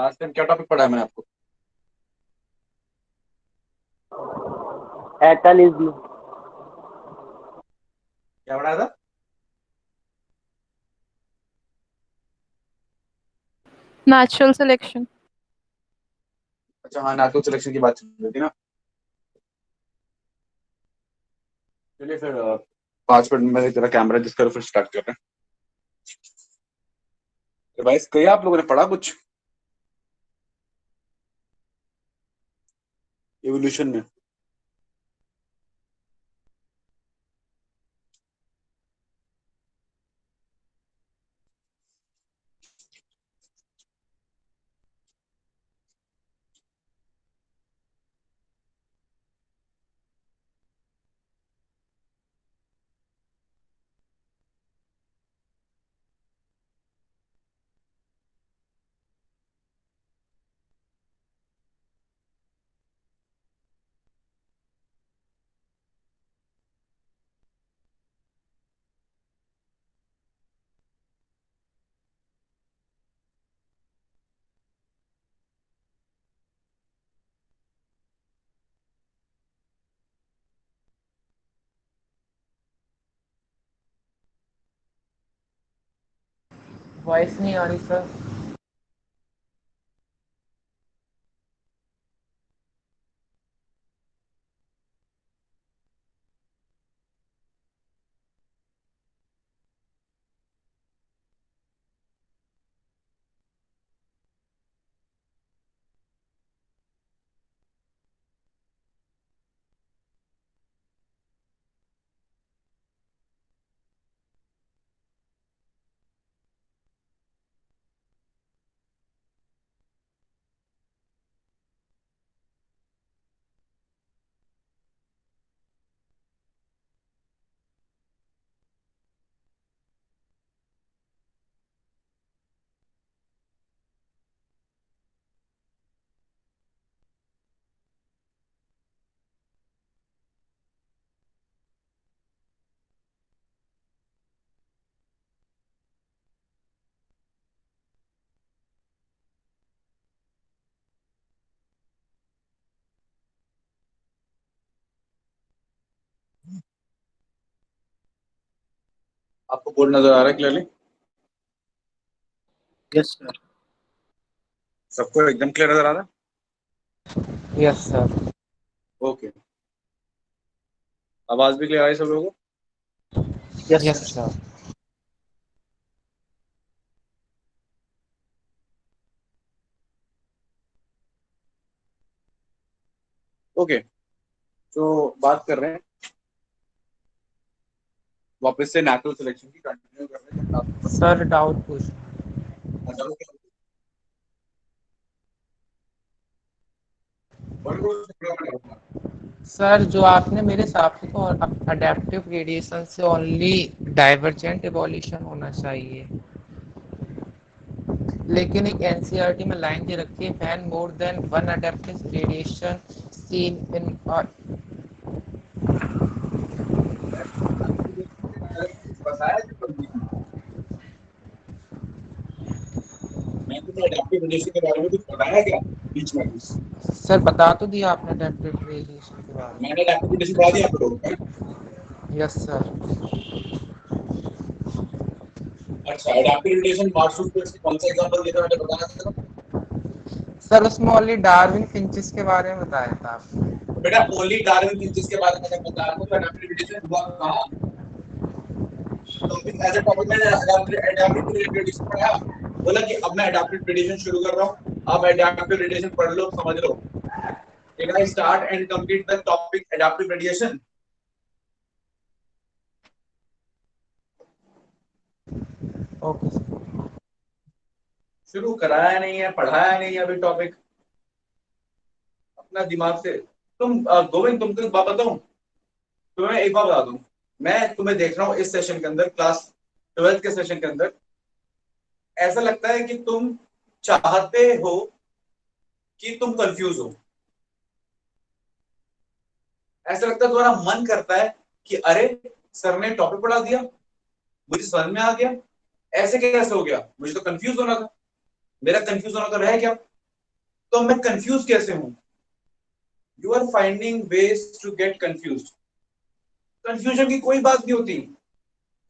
Last time क्या topic पढ़ा है मैंने आपको? एटलिज्म। क्या पढ़ाया था? Natural selection. अच्छा हाँ, नेचुरल सिलेक्शन की बात चल रही थी ना। चलिए फिर 5 मिनट में तेरा कैमरा जिस करो फिर स्टार्ट कर रहे हैं। रिवाइज किया आप लोगों ने? पढ़ा कुछ एवोल्यूशन में? वॉइस नहीं आ रही सर। आपको बोर्ड नजर आ रहा है क्लियरली? Yes sir. सबको एकदम क्लियर नजर आ रहा यस सर। है? ओके। आवाज भी क्लियर आ रही है सब लोगों को? Yes yes sir. Sir. Okay, तो बात कर रहे हैं वापस से नेचुरल सिलेक्शन की, कंटिन्यू कर रहे हैं जब सर डाउट पूछ। आपको सर जो आपने मेरे हिसाब से तो अडेप्टिव रेडिएशन से ओनली डाइवर्जेंट इवोल्यूशन होना चाहिए, लेकिन एक एनसीईआरटी में लाइन दे रखी है when more than one adaptive radiation seen in. बताया कि कंडीशन, मैंने तुम्हें एडेप्टिव रेडिएशन के बारे में कुछ बताया क्या बीच में? सर बता तो दिया आपने अडेप्टिव रेडिएशन के बारे मैंने एडेप्टिव रेडिएशन बता दिया आप लोगों को? में। Yes sir. अच्छा, एडेप्टिव रेडिएशन मार्शल फिल्ड्स कौन सा एग्जांपल देता मैंने बताया था? सर उसमें ओनली डार्विन फिंचेस के बारे में बताया था आपने। तो बेटा ओनली डार्विन फिंचेस के बारे में बताया था, तो एडेप्टिव रेडिएशन हुआ कहां? टॉपिक एज अ टॉपिक मैंने एडेप्टिव रेडिएशन पढ़ा, बोला कि अब मैं एडेप्टिव रेडिएशन शुरू कर रहा हूं, अब एडेप्टिव रेडिएशन पढ़ लो, समझ लो। Can I start and complete the topic adaptive radiation? Okay sir. शुरू कराया नहीं है, पढ़ाया नहीं है अभी टॉपिक अपना दिमाग से। तुम गोविंद, तुमको एक बात बताऊं, तुम्हें एक बात बता दूं, मैं तुम्हें देख रहा हूं इस सेशन के अंदर, क्लास 12th के सेशन के अंदर, ऐसा लगता है कि तुम चाहते हो कि तुम कंफ्यूज हो। ऐसा लगता है तुम्हारा मन करता है कि अरे सर ने टॉपिक पढ़ा दिया, मुझे समझ में आ गया, ऐसे कैसे हो गया, मुझे तो कंफ्यूज होना था, मेरा कंफ्यूज होना तो रह गया। तो मैं कंफ्यूज कैसे हूं? You are finding ways to get confuse. Confusion की कोई बात नहीं होती,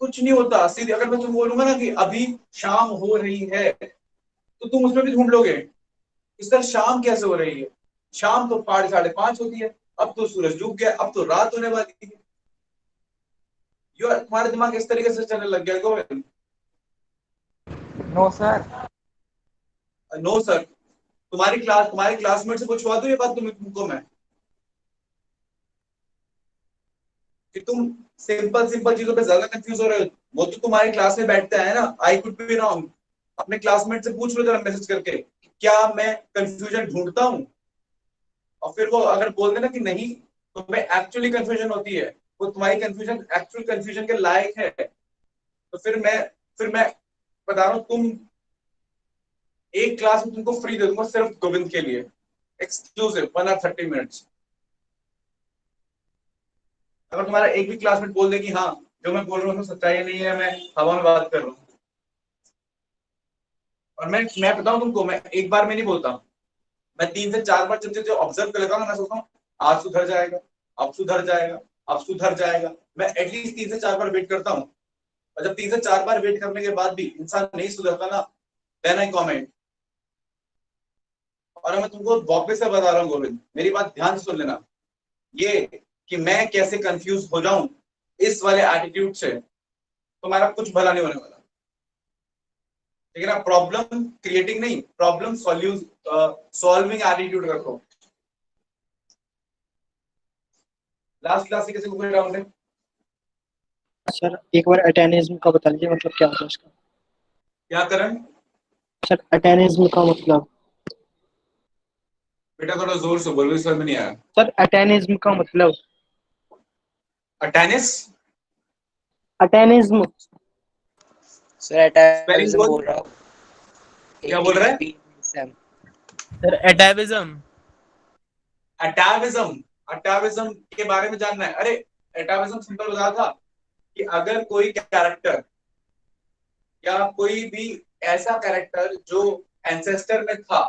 कुछ नहीं होता। सीधे अगर मैं तुम बोलूंगा ना कि अभी शाम हो रही है, तो तुम उसमें भी ढूंढ लोगे इस तरह शाम कैसे हो रही है। शाम तो 5:30 होती है, अब तो सूरज डूब गया, अब तो रात होने वाली है। तुम्हारे दिमाग इस तरीके से चलने लग गया Govind? No sir. No sir. तुम्हारे क्लासमेट से पूछवा दो ये बात तुमको मैं, कि तुम सिंपल सिंपल चीजों पे ज्यादा कंफ्यूज हो रहे हो। वो तो तुम्हारी क्लास में बैठते हैं ना, आई कुड बी रॉन्ग। अपने क्लासमेट से पूछ लो जरा मैसेज करके, क्या मैं कंफ्यूजन ढूंढता हूँ? और फिर वो अगर बोल देना कि नहीं, तुम्हें एक्चुअली कंफ्यूजन होती है, वो तुम्हारी कंफ्यूजन एक्चुअल कंफ्यूजन के लायक है, तो फिर मैं बता रहा हूँ, तुम एक क्लास में तुमको फ्री दे दूंगा सिर्फ गोविंद के लिए, एक्सक्लूसिव 1 और 30 मिनट्स। अगर तुम्हारा एक भी क्लासमेट बोल दे कि हाँ जो मैं बोल रहा हूँ सच्चाई नहीं है, मैं हवा में बात कर रहा हूँ, और मैं बताऊं तुमको, मैं एक बार में नहीं बोलता, मैं 3 से 4 बार जब जो ऑब्जर्व कर लेता हूँ, मैं सोचता हूँ आज सुधर जाएगा, अब सुधर जाएगा, अब सुधर जाएगा। मैं एटलीस्ट 3 से 4 बार वेट करता हूँ, और जब 3 से 4 बार वेट करने के बाद भी इंसान नहीं सुधरता ना, देन आई कॉमेंट। और मैं तुमको वापस से बता रहा हूँ गोविंद, मेरी बात ध्यान से सुन लेना, ये कि मैं कैसे कंफ्यूज हो जाऊं इस वाले एटीट्यूड से, तुम्हारा कुछ भला नहीं होने वाला। ठीक है ना? प्रॉब्लम क्रिएटिंग नहीं, प्रॉब्लम सॉल्विंग एटीट्यूड रखो। लास्ट क्लास से किसी को कोई डाउट है? सर एक बार अटेनिज्म का बता लीजिए, मतलब क्या होता है उसका? क्या करें सर अटेनिज्म का मतलब? बेटा? थोड़ा जोर से बोलो, समझ में नहीं आया। सर अटेनिज्म का मतलब? टेनिस अटेनिज्म। सर स्पेलिंग अटैविज्म बोल। बोल रहा हूँ। क्या बोल रहा है? ATAVISM। सर एटाविज्म। अटाविज्म। अटाविज्म के बारे में जानना है? अरे अटाविज्म सिंपल बता था कि अगर कोई कैरेक्टर या कोई भी ऐसा कैरेक्टर जो एंसेस्टर में था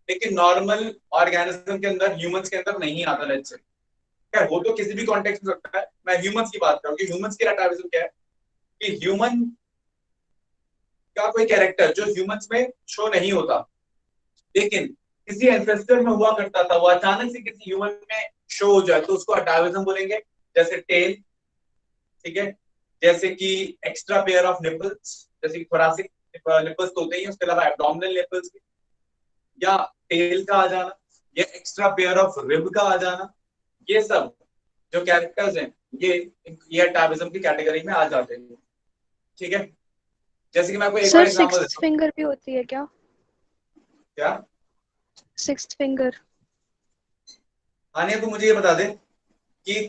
लेकिन नॉर्मल ऑर्गेनिज्म के अंदर, ह्यूमंस के अंदर नहीं आता, लेट्स से, क्या वो तो किसी भी कॉन्टेक्स्ट में सकता है, मैं ह्यूमंस की बात करूं कि ह्यूमंस की अटाविज्म क्या है, कि ह्यूमन का कोई कैरेक्टर जो ह्यूमंस में शो नहीं होता लेकिन किसी एंसेस्टर में हुआ करता था, वो अचानक से किसी ह्यूमन में शो हो जाए तो उसको अटाविज्म बोलेंगे। जैसे टेल, ठीक है, जैसे कि एक्स्ट्रा पेयर ऑफ निपल्स, जैसे कि थोरासिक निपल्स तो होते ही हैं, उसके अलावा एब्डोमिनल निपल्स भी, या टेल का आ जाना, या एक्स्ट्रा पेयर ऑफ रिब का आ जाना, ये सब जो कैरेक्टर्स हैं, ये अटाविज्म की कैटेगरी में आ जाते हैं। ठीक है, जैसे कि मैं आपको एक और सर एग्जांपल सिक्स्थ देता हूँ। फिंगर भी होती है क्या? क्या? Sixth finger. आने तो मुझे ये बता दे कि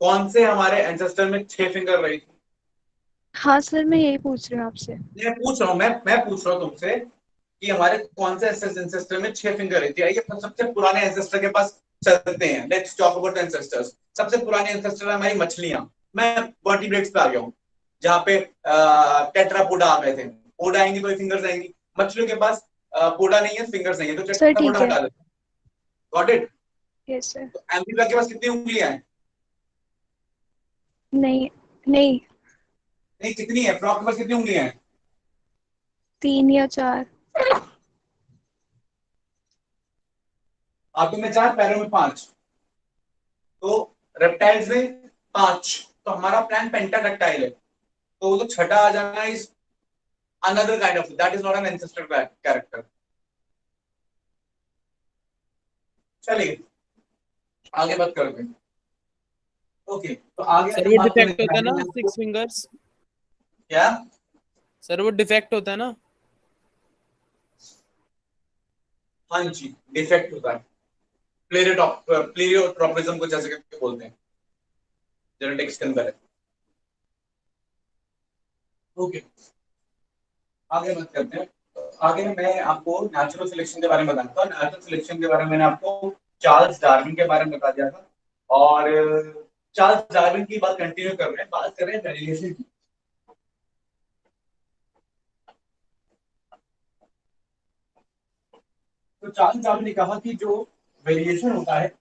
कौन से हमारे एंसेस्टर में 6 फिंगर रही थी? हाँ सर, मैं यही पूछ रही हूँ आपसे। मैं पूछ रहा हूँ, मैं पूछ रहा हूँ तुमसे कि हमारे कौन से एंसेस्टर में 6 फिंगर रहती है। आइए सबसे पुराने एंसेस्टर के पास चलते हैं, लेट्स टॉक अबाउट एंसेस्टर्स। सबसे पुराने एंसेस्टर है हमारी मछलियां। मैं वर्टिब्रेट्स पे आ गया हूँ, जहाँ पे टेट्रापोडा आ गए थे। पोडा आएंगी तो फिंगर्स आएंगी, मछलियों के पास पोडा नहीं है, फिंगर्स नहीं है, तो सर ठीक टेट्रापोडा है। हटा देते हैं। Got it? Yes sir. तो एम्फीबिया के पास कितनी उंगलियां हैं? नहीं नहीं, नहीं, कितनी है? फ्रॉग के पास कितनी उंगलियां हैं? 3 या 4। हाथों में 4, पैरों में 5, तो रेप्टाइल्स में 5, तो हमारा प्लान पेंटाडक्टाइल है, तो वो तो छठा आ जाना is another kind of, that is not an ancestor character. चलिए आगे बात करते हैं। ओके, तो आगे सर हम वो बात डिफेक्ट होता है करेंगे ना आपको 6 फिंगर्स। क्या? सर वो डिफेक्ट होता है ना। हाँ जी, डिफेक्ट होता है, प्लेरियोट्रोपिज्म को जैसे करके बोलते हैं, जेनेटिक्स के अंदर है। ओके, आगे बात करते हैं। तो आगे मैं आपको नेचुरल सिलेक्शन के बारे में बताता हूँ। नेचुरल सिलेक्शन के बारे में मैंने आपको चार्ल्स डार्विन के बारे में बता दिया था, और चार्ल्स डार्विन की बात कंटिन्यू कर रहे हैं, बात कर रहे हैं वेरिएशन की। तो चार्ल्स डार्विन ने कहा कि जो वेरिएशन होता है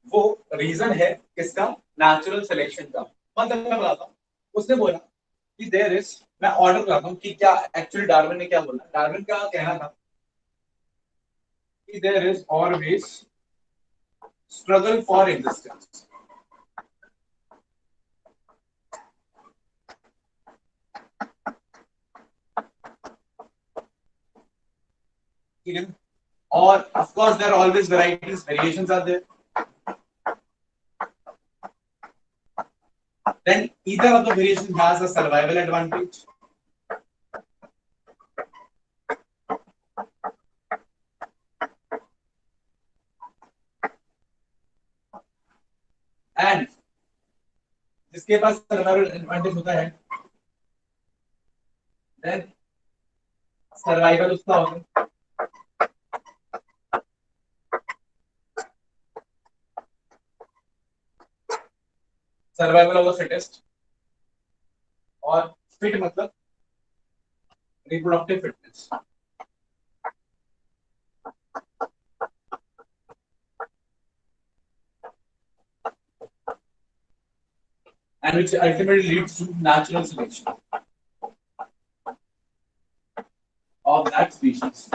वो रीजन है किसका, नेचुरल सिलेक्शन का। मतलब मैं बताता हूँ, उसने बोला कि देयर इज, मैं ऑर्डर करता हूँ कि क्या एक्चुअली डार्विन ने क्या बोला। डार्विन का कहना था कि there is always struggle for existence. ठीक है, और of course there are always varieties, variations are there. Then either of the variation has a survival advantage. And जिसके पास सर्वाइवल एडवांटेज होता है, then सर्वाइवल उसका होता है। सर्वाइवल ऑफ द फिटेस्ट, और फिट मतलब reproductive fitness. And which ultimately leads to natural selection of that species.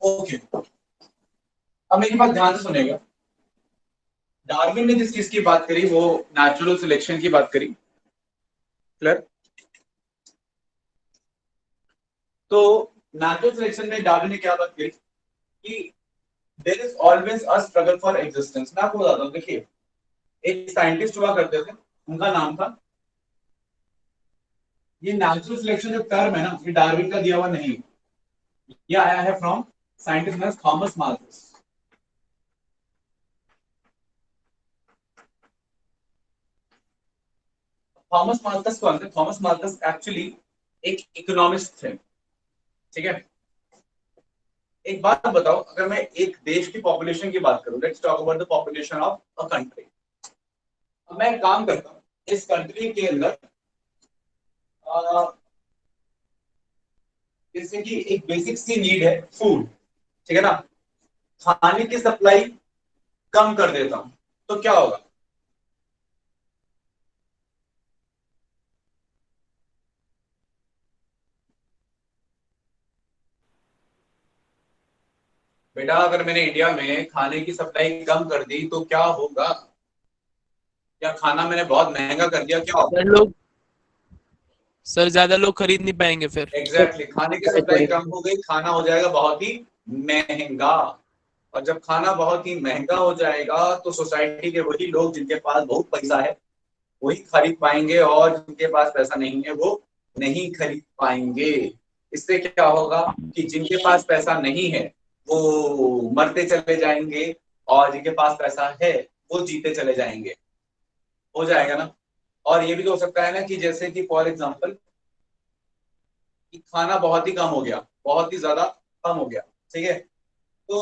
Okay. अब मेरी बात ध्यान से सुनेगा। डार्विन ने जिस चीज की बात करी वो नेचुरल सिलेक्शन की बात करी, क्लियर? तो नेचुरल सिलेक्शन में डार्विन ने क्या बात करी कि there is always a struggle for existence. मैं आपको बताता हूँ, देखिए एक साइंटिस्ट हुआ करते थे, उनका नाम था, ये नेचुरल सिलेक्शन जो टर्म है ना, ये डार्विन का दिया हुआ नहीं, ये आया है from scientist Thomas Malthus. Thomas Malthus कौन थे? थॉमस माल्थस एक्चुअली एक इकोनॉमिस्ट थे, ठीक है। एक बात बताओ, अगर मैं एक देश की पॉपुलेशन की बात करूं, let's talk about the population of a country. अब मैं एक काम करता हूं, इस कंट्री के अंदर जैसे कि एक बेसिक सी नीड है फूड, ठीक है ना, खाने की सप्लाई कम कर देता हूं तो क्या होगा? बेटा अगर मैंने इंडिया में खाने की सप्लाई कम कर दी तो क्या होगा? या खाना मैंने बहुत महंगा कर दिया, क्या होगा? सर ज्यादा लोग खरीद नहीं पाएंगे फिर। एग्जैक्टली, खाने की सप्लाई कम हो गई, खाना हो जाएगा बहुत ही महंगा। और जब खाना बहुत ही महंगा हो जाएगा तो सोसाइटी के वही लोग जिनके पास बहुत पैसा है वही खरीद पाएंगे, और जिनके पास पैसा नहीं है वो नहीं खरीद पाएंगे। इससे क्या होगा कि जिनके पास पैसा नहीं है वो मरते चले जाएंगे, और जिनके पास पैसा है वो जीते चले जाएंगे। हो जाएगा ना? और ये भी तो हो सकता है ना कि जैसे कि फॉर एग्जाम्पल कि खाना बहुत ही कम हो गया, बहुत ही ज्यादा कम हो गया, ठीक है। तो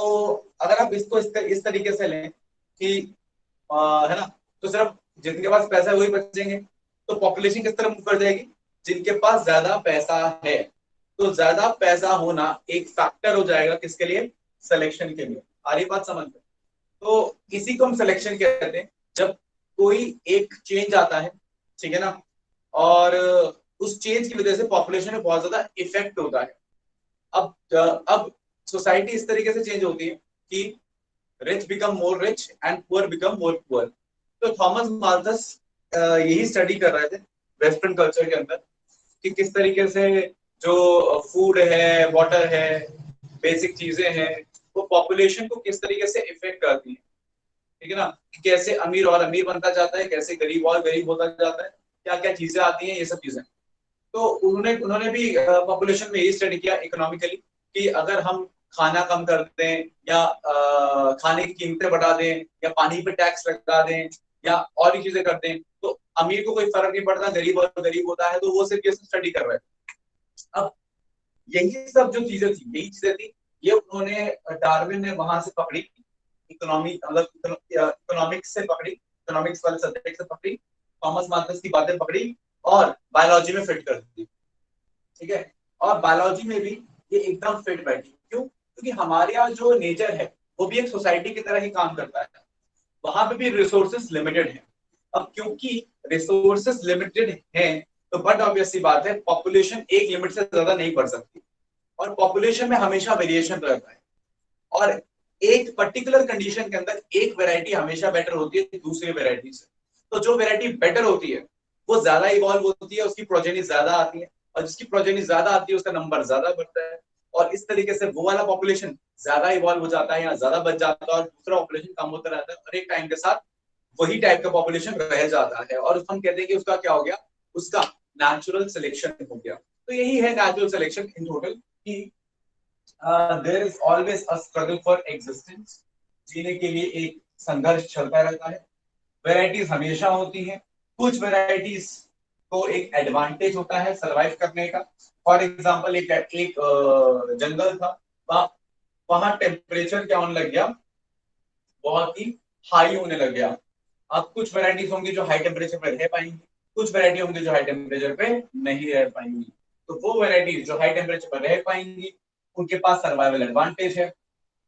अगर आप इसको इस तरीके से लें कि है ना, तो सिर्फ जिनके पास पैसा है वही बचेंगे, तो पॉपुलेशन किस तरह मूव कर जाएगी? जिनके पास ज्यादा पैसा है, तो ज्यादा पैसा होना एक फैक्टर हो जाएगा किसके लिए? सिलेक्शन के लिए। आ रही बात समझ में? तो इसी को हम सिलेक्शन कहते हैं, जब कोई एक चेंज आता है, ठीक है ना, और उस चेंज की वजह से पॉपुलेशन में बहुत ज्यादा इफेक्ट होता है। अब सोसाइटी इस तरीके से चेंज होती है कि rich become more rich and poor become more poor. तो थॉमस माल्थस यही स्टडी कर रहे थे वेस्टर्न कल्चर के अंदर कि किस तरीके से जो फूड है, वाटर है, बेसिक चीजें हैं, वो पॉपुलेशन को किस तरीके से इफेक्ट करती है, ठीक है ना। कैसे अमीर और अमीर बनता जाता है, कैसे गरीब और गरीब होता जाता है, क्या क्या चीजें आती हैं, ये सब चीजें। तो उन्होंने भी पॉपुलेशन में यही स्टडी किया इकोनॉमिकली कि अगर हम खाना कम कर दें या खाने की कीमतें बढ़ा दें या पानी पे टैक्स लगा दें या और भी चीजें कर दें तो अमीर को कोई फर्क नहीं पड़ता, गरीब और गरीब होता है। तो वो सिर्फ ये स्टडी कर रहे हैं। अब यही सब जो चीजें थी, यही चीजें थी, ये उन्होंने डार्विन ने वहां से पकड़ी, इकोनॉमी मतलब इकोनॉमिक्स से पकड़ी, इकोनॉमिक्स वाले सब्जेक्ट से पकड़ी, थॉमस माल्थस की बातें पकड़ी और बायोलॉजी में फिट कर दी, ठीक है। और बायोलॉजी में भी ये एकदम फिट बैठी। क्यों? क्योंकि हमारे यहाँ जो नेचर है वो भी एक सोसाइटी की तरह ही काम करता है, वहां पे भी रिसोर्सेस लिमिटेड है। अब क्योंकि रिसोर्सेस लिमिटेड हैं तो बट ऑब्वियस सी बात है पॉपुलेशन एक लिमिट से ज्यादा नहीं बढ़ सकती, और पॉपुलेशन में हमेशा वेरिएशन रहता है, और एक पर्टिकुलर कंडीशन के अंदर एक वैरायटी हमेशा बेटर होती है दूसरी वैरायटी से। तो जो वैरायटी बेटर होती है वो ज्यादा इवॉल्व होती है, उसकी प्रोजेनी ज्यादा आती है, और जिसकी प्रोजेनी ज्यादा आती है उसका नंबर ज्यादा बढ़ता है, और इस तरीके से वो वाला पॉपुलेशन ज्यादा इवॉल्व हो जाता है या ज्यादा बच जाता है, और दूसरा पॉपुलेशन कम होता रहता है, और एक टाइम के साथ वही टाइप का पॉपुलेशन रह जाता है, और हम कहते हैं कि उसका क्या हो गया, उसका नेचुरल सिलेक्शन हो गया। तो यही है नेचुरल सिलेक्शन इन टोटल, कि there is always a struggle for existence. जीने के लिए एक संघर्ष चलता रहता है। वैरायटीज हमेशा होती हैं, कुछ वैरायटीज को एक एडवांटेज होता है सरवाइव करने का। फॉर एग्जांपल एक जंगल था, वहां टेम्परेचर क्या होने लग गया, बहुत ही हाई होने लग गया। अब कुछ वैरायटीज होंगी जो हाई टेम्परेचर पे रह पाएंगी, कुछ वैरायटी होंगी जो हाई टेम्परेचर पे नहीं रह पाएंगी। तो वो वैरायटीज जो हाई टेम्परेचर पर रह पाएंगी उनके पास सर्वाइवल एडवांटेज है,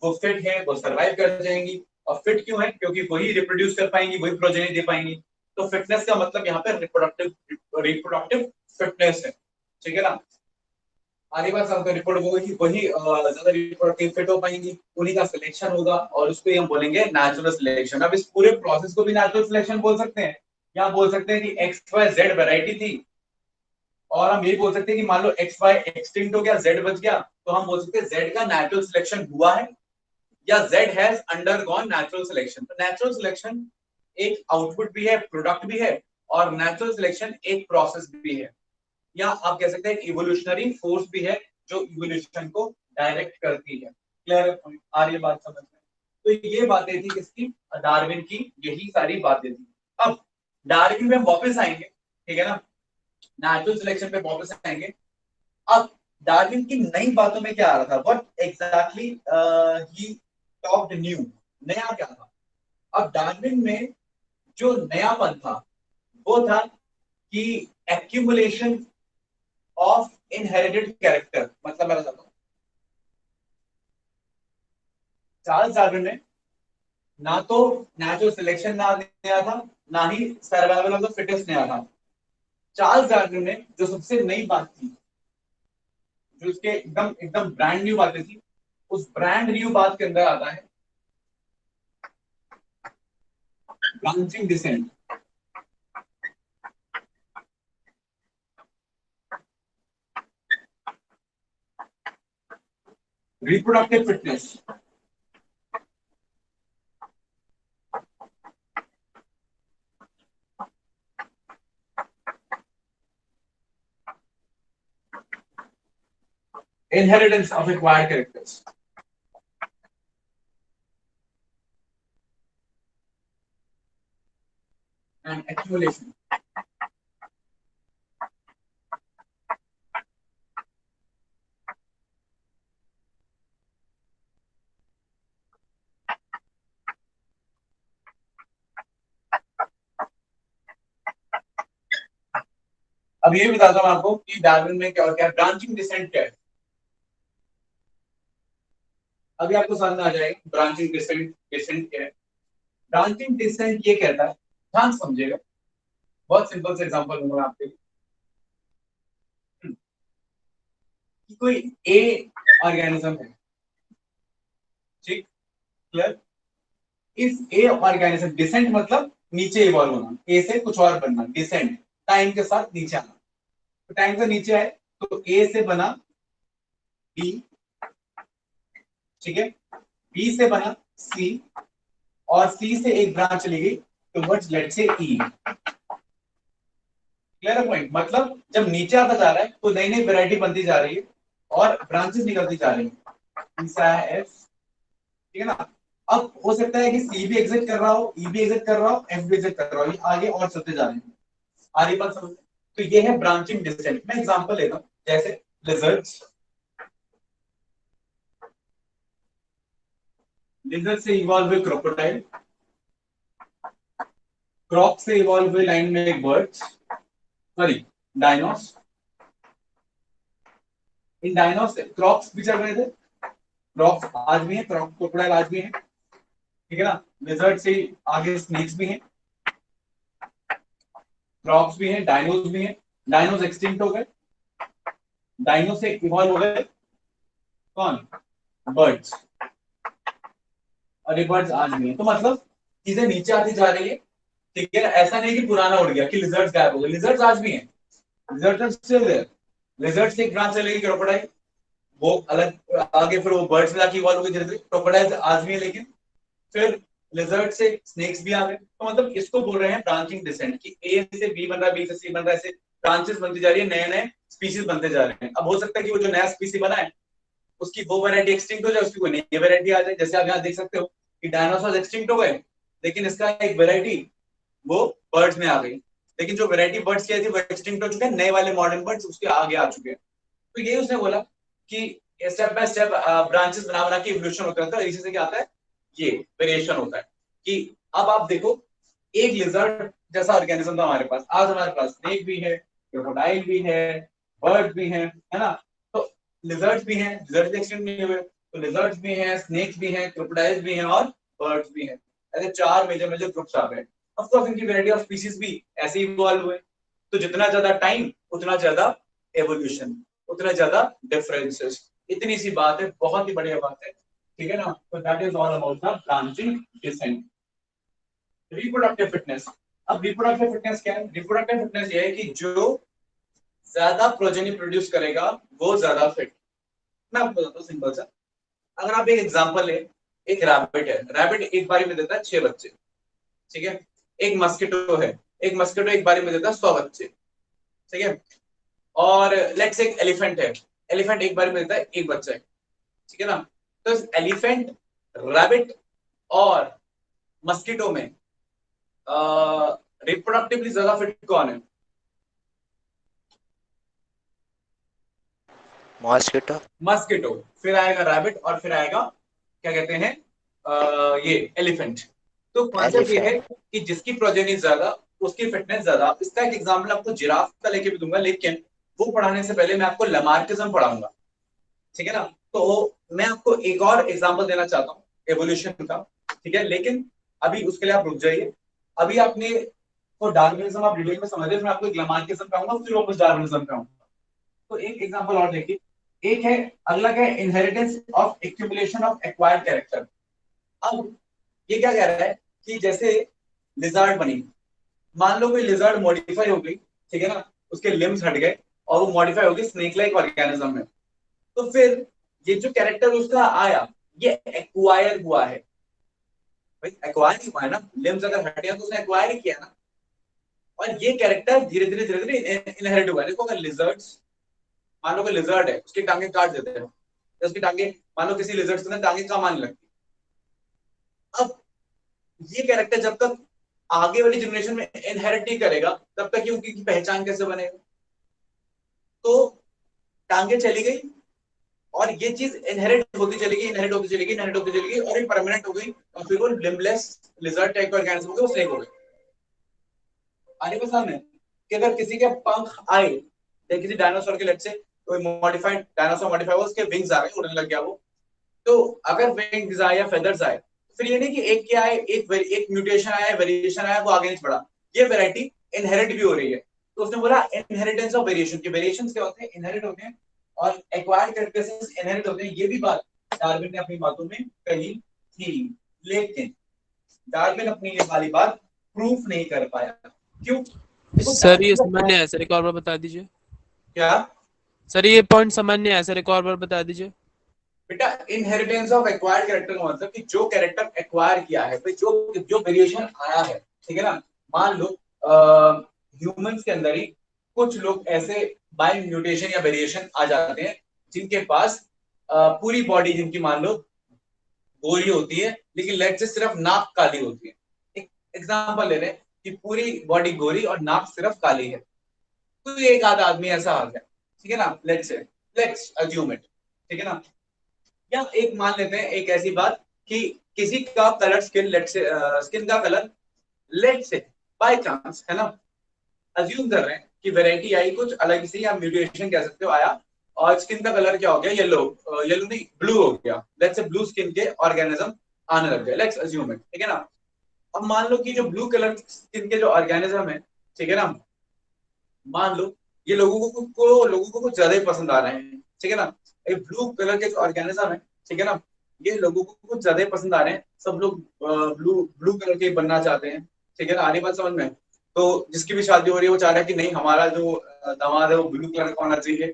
वो फिट है, वो सर्वाइव कर जाएंगी। और फिट क्यों है? क्योंकि वही रिप्रोड्यूस कर पाएंगी, वही प्रोजेनी दे पाएंगी। तो फिटनेस का मतलब यहाँ पे रिप्रोडक्टिव फिटनेस है, ठीक है ना। आगे बात समझते रिपोर्ट वही वही ज्यादा रिप्रोडक्टिव फिट हो पाएंगी, उन्हीं का सिलेक्शन होगा, और उसको हम बोलेंगे नेचुरल सिलेक्शन। अब इस पूरे प्रोसेस को भी नेचुरल सिलेक्शन बोल सकते हैं, या बोल सकते हैं कि एक्स वाई जेड वैरायटी थी, और हम ये बोल सकते हैं कि मान लो एक्स वाई एक्सटिंक्ट हो गया, जेड बच गया, तो हम बोल सकते हैं जेड का नेचुरल सिलेक्शन हुआ है, या Z has undergone natural selection. तो नेचुरल सिलेक्शन एक आउटपुट भी है, प्रोडक्ट भी है, और नेचुरल सिलेक्शन एक प्रोसेस भी है, या आप कह सकते हैं इवोल्यूशनरी फोर्स भी है जो इवोल्यूशन को डायरेक्ट करती है। क्लियर है? आ रही है बात समझ में? तो ये बातें थी किसकी, डार्विन की, यही सारी बातें थी। अब डार्विन में हम वापस आएंगे, ठीक है ना, नेचुरल सिलेक्शन पे वापस आएंगे। अब डार्विन की नई बातों में क्या आ रहा था, what exactly he talked new, नया क्या था। अब डार्विन में जो नयापन था वो था कि एक्यूमुलेशन ऑफ इनहेरिटेड कैरेक्टर। मतलब मैं बताता हूं, चार्ल्स डार्विन ने ना तो नेचुरल सिलेक्शन ना नया था, ना ही सर्वाइवल ऑफ द फिटेस्ट नया था। चार्ल्स डार्विन ने जो सबसे नई बात थी, जो उसके एकदम एकदम ब्रांड न्यू बातें थी, उस ब्रांड न्यू बात के अंदर आता है branching descent. Reproductive fitness, inheritance of acquired characters, and accumulation. अब ये बताता हूं आपको कि डार्विन में क्या क्या ब्रांचिंग डिसेंट क्या है। अभी आपको समझ में आ जाएगा ब्रांचिंग डिसेंट डिसेंट क्या है। ब्रांचिंग डिसेंट ये कहता है, ध्यान समझिएगा, बहुत सिंपल से एग्जांपल दूंगा आपके लिए। कि कोई ए ऑर्गेनिज्म है, ठीक, क्लियर। इस ए ऑर्गेनिज्म, डिसेंट मतलब नीचे इवॉल्व होना, ए से कुछ और बनना, डिसेंट टाइम के साथ नीचे आना। तो टाइम से नीचे आए तो ए से बना बी, ठीक है, बी से बना सी, और सी से एक ब्रांच चली गई towards let's say E. Clear point? मतलब जब नीचे आता जा रहा है तो नई नई वैरायटी बनती जा रही है और ब्रांचेस निकलती जा रही है, एफ, ठीक है ना। अब हो सकता है कि सी भी एग्जिट कर रहा हो, ई भी एग्जिट कर रहा हो, एफ भी एग्जिट कर रहा हो, ये आगे और चलते जा रहे हैं। आ रही बात समझ? तो ये है ब्रांचिंग डिसेंट। मैं एग्जांपल लेता हूं, जैसे लिजर्ड्स, लिजर्ड से इवॉल्व हुए क्रोकोडाइल, क्रॉक से इवॉल्व हुए लाइन में एक बर्ड्स, सॉरी डायनोस, इन डायनोस क्रॉक्स भी चल रहे थे, क्रॉक्स आज भी है, क्रोकोडाइल आज भी है, ठीक है ना। लिजर्ड से आगे स्नेक्स भी हैं, क्रॉक्स भी हैं, डायनोस भी हैं। डायनोस एक्सटिंक्ट हो गए, डायनो से इवॉल्व हो गए कौन, बर्ड्स, और ये बर्ड्स आज भी हैं। तो मतलब चीजें नीचे आती जा रही है, ठीक है। ऐसा नहीं कि पुराना उड़ गया कि लिजर्ड्स गायब हो गए, लिजर्ड्स आज भी हैं, लिजर्ड्स स्टिल देयर। लिजर्ड से एक ब्रांच चलेगी क्रोकोडाइल, वो अलग आगे, फिर वो बर्ड्स में जाके इवॉल्व हो गए धीरे धीरे। क्रोकोडाइल आज भी है, लेकिन फिर लिजर्ड से स्नेक्स भी आ गए। तो मतलब इसको बोल रहे हैं ब्रांचिंग डिसेंट, कि ए से बी बन रहा है, बी से सी बन रहा है, ऐसे ब्रांचेस बनती जा रही है, नए नए स्पीशीज बनते जा रहे हैं। अब हो सकता है कि वो जो नया स्पीसी बना है उसकी वो वैरायटी एक्सटिंक्ट हो जाए, उसकी कोई नई वैरायटी आ जाए। जैसे आप यहाँ देख सकते हो कि डायनासोर एक्सटिंक्ट हो गए, लेकिन इसका एक वैरायटी वो बर्ड्स में आ गई, लेकिन जो वैरायटी बर्ड्स की आई थी वो एक्सटिंक्ट हो चुके हैं, नए वाले मॉडर्न बर्ड्स उसके आगे आ चुके हैं। तो ये उसने बोला कि स्टेप बाय स्टेप ब्रांचेस बना बना के इवोल्यूशन होता रहता है। इसी से क्या आता है, ये वेरिएशन होता है। कि अब आप देखो, एक लिजर्ड जैसा ऑर्गेनिज्म था हमारे पास, आज हमारे पास स्नेक भी है, क्रोकोडाइल भी है, बर्ड भी है ना। तो लिजर्ड्स भी हैं, लिजर्ड्स एक्सटिंक्ट नहीं हुए, तो लिजर्ड्स भी हैं, स्नेक्स भी हैं, क्रोकोडाइल्स भी हैं और बर्ड्स भी हैं। ऐसे चार मेजर मेजर ग्रुप्स आ गए। ऑफ कोर्स इनकी वैरायटी ऑफ स्पीशीज भी ऐसे ही इवॉल्व हुए। तो जितना ज्यादा टाइम उतना ज्यादा एवोल्यूशन, उतना ज्यादा डिफरेंसेस। इतनी सी बात है, बहुत ही बढ़िया बात है, ठीक है ना। तो that is all about the branching descent. Reproductive fitness. अब रिप्रोडक्टिव फिटनेस क्या है? रिप्रोडक्टिव फिटनेस ये है कि जो ज्यादा प्रोजेनी प्रोड्यूस करेगा वो ज्यादा फिट। मैं आपको बताता हूँ सिंपल सा, अगर आप एक एग्जांपल ले, एक रैबिट है, रैबिट एक बारी में देता है 6 बच्चे, ठीक है। एक मस्किटो है, एक मस्किटो एक बारी में देता है 100 बच्चे, ठीक है। और लेट्स एक एलिफेंट है, एलिफेंट एक बारी में देता है एक बच्चा है, ठीक है ना। तो एलिफेंट, रैबिट और मस्किटो में रिप्रोडक्टिवली ज्यादा फिट कौन है? मॉस्किटो। मस्किटो, फिर आएगा रैबिट और फिर आएगा क्या कहते हैं ये एलिफेंट। तो कॉन्सेप्ट ये है एलिफेंट। कि जिसकी प्रोजेनी ज्यादा उसकी फिटनेस ज्यादा। इसका एक एग्जांपल आपको जिराफ का लेके भी दूंगा, लेकिन वो पढ़ाने से पहले मैं आपको लमार्किज्म पढ़ाऊंगा, ठीक है ना। तो मैं आपको एक और एग्जांपल देना चाहता हूँ एवोल्यूशन का, ठीक है। लेकिन अभी उसके लिए आप रुक जाइए, अभी आपने तो डार्विनिज्म आप डिटेल में समझे, फिर आपको एक लमार्किज्म कहूंगा, फिर वापस डार्विनिज्म कहूंगा। तो एक एग्जांपल और देखिए, एक है, अगला है inheritance of accumulation of acquired character. अब ये क्या कह रहा है कि जैसे लिजर्ड बनी, मान लो कोई लिजर्ड मॉडिफाई हो गई, ठीक है ना, उसके लिम्स हट गए और वो मॉडिफाई हो गई स्नेक लाइक ऑर्गेनिज्म में। तो फिर ये जो कैरेक्टर उसका आया ये एक्वायर हुआ है, भाई एक्वायर ही हुआ है ना, लिम्स अगर हटे तो उसने एक्वायर ही किया ना। और ये कैरेक्टर धीरे धीरे धीरे धीरे इनहेरिट हुआ है। देखो अगर लिजर्ड्स, मान लो कोई लिजर्ड है, उसकी टांगे काट देते हैं, उसकी टांगे, मान लो किसी लिजर्ड से टांगे काम आने लगती, अब ये कैरेक्टर जब तक आगे वाली जनरेशन में इनहेरिट नहीं करेगा तब तक उनकी पहचान कैसे बनेगा? तो टांगे चली गई और ये चीज इनहेरिट होती चली गई, इनहेरिट होती चली गई, इनहेरिट होती चली गई और ये परमानेंट हो गई, और फिर वो लिम्बलेस लिजर्ड टाइप का ऑर्गेनिज्म हो गया, वो स्नेक हो गए। आने को सामने कि अगर किसी के पंख आए, या किसी डायनासोर के, लेट्स से कोई मॉडिफाइड डायनासोर मॉडिफाई हुआ, उसके विंग्स आ गए, उड़ने लग गया वो, तो अगर विंग्स आए या फेदर्स आए, फिर ये नहीं कि एक क्या आए, एक म्यूटेशन आया, वेरिएशन आया, वो आगे नहीं बढ़ा, ये वैरायटी इनहेरिट भी हो रही है। तो उसने बोला इनहेरिटेंस ऑफ वेरिएशन, के वेरिएशंस क्या होते हैं, इनहेरिट होते हैं, और एक्वायर्ड कैरेक्टरिस्टिक्स इनहेरिट होते हैं। ये भी बात डार्विन ने अपनी बातों में कही थी, लेकिन डार्विन अपनी ये वाली बात प्रूफ नहीं कर पाया। क्यों? सर ये सामान्य है सर, एक और बार बता दीजिए। क्या सर ये पॉइंट सामान्य है सर, एक और बार बता दीजिए। बेटा, इनहेरिटेंस ऑफ एक्वायर्ड कैरेक्टर का मतलब कि जो कैरेक्टर एक्वायर किया है, जो जो वेरिएशन आया है, ठीक है ना। मान लो ह्यूमंस के अंदर ही कुछ लोग ऐसे बाय म्यूटेशन या वेरिएशन आ जाते हैं जिनके पास पूरी बॉडी, जिनकी मान लो गोरी होती है लेकिन लेट से सिर्फ नाक काली होती है। एक एग्जांपल ले रहे हैं कि पूरी बॉडी गोरी और नाक सिर्फ काली है, तो एक आधा आदमी ऐसा आ गया, ठीक है ना, लेट्स अज्यूम इट, ठीक है ना। या एक मान लेते हैं एक ऐसी बात कि किसी का कलर स्किन, लेट से स्किन का कलर, लेट से बाय चांस, है ना, अज्यूम कर रहे हैं कि वैरायटी आई कुछ अलग से, या म्यूटेशन कह सकते हो आया, और स्किन का कलर क्या हो गया, येलो, येलो नहीं ब्लू हो गया, लेट्स से ब्लू स्किन के ऑर्गेनिज्म आने लग गए, लेट्स अज्यूम इट, ठीक है ना। अब मान लो कि जो ब्लू कलर स्किन के जो ऑर्गेनिज्म है, ठीक है ना, मान लो ये लोगों को कुछ ज्यादा ही पसंद आ रहे हैं, ठीक है ना। ये ब्लू कलर के जो ऑर्गेनिज्म है, ठीक है ना, ये लोगों को कुछ ज्यादा ही पसंद आ रहे हैं, सब लोग ब्लू ब्लू कलर के बनना चाहते हैं, ठीक है ना, आने बात समझ में। तो जिसकी भी शादी हो रही है वो चाह रहा है कि नहीं हमारा जो दामाद है वो ब्लू कलर का होना चाहिए,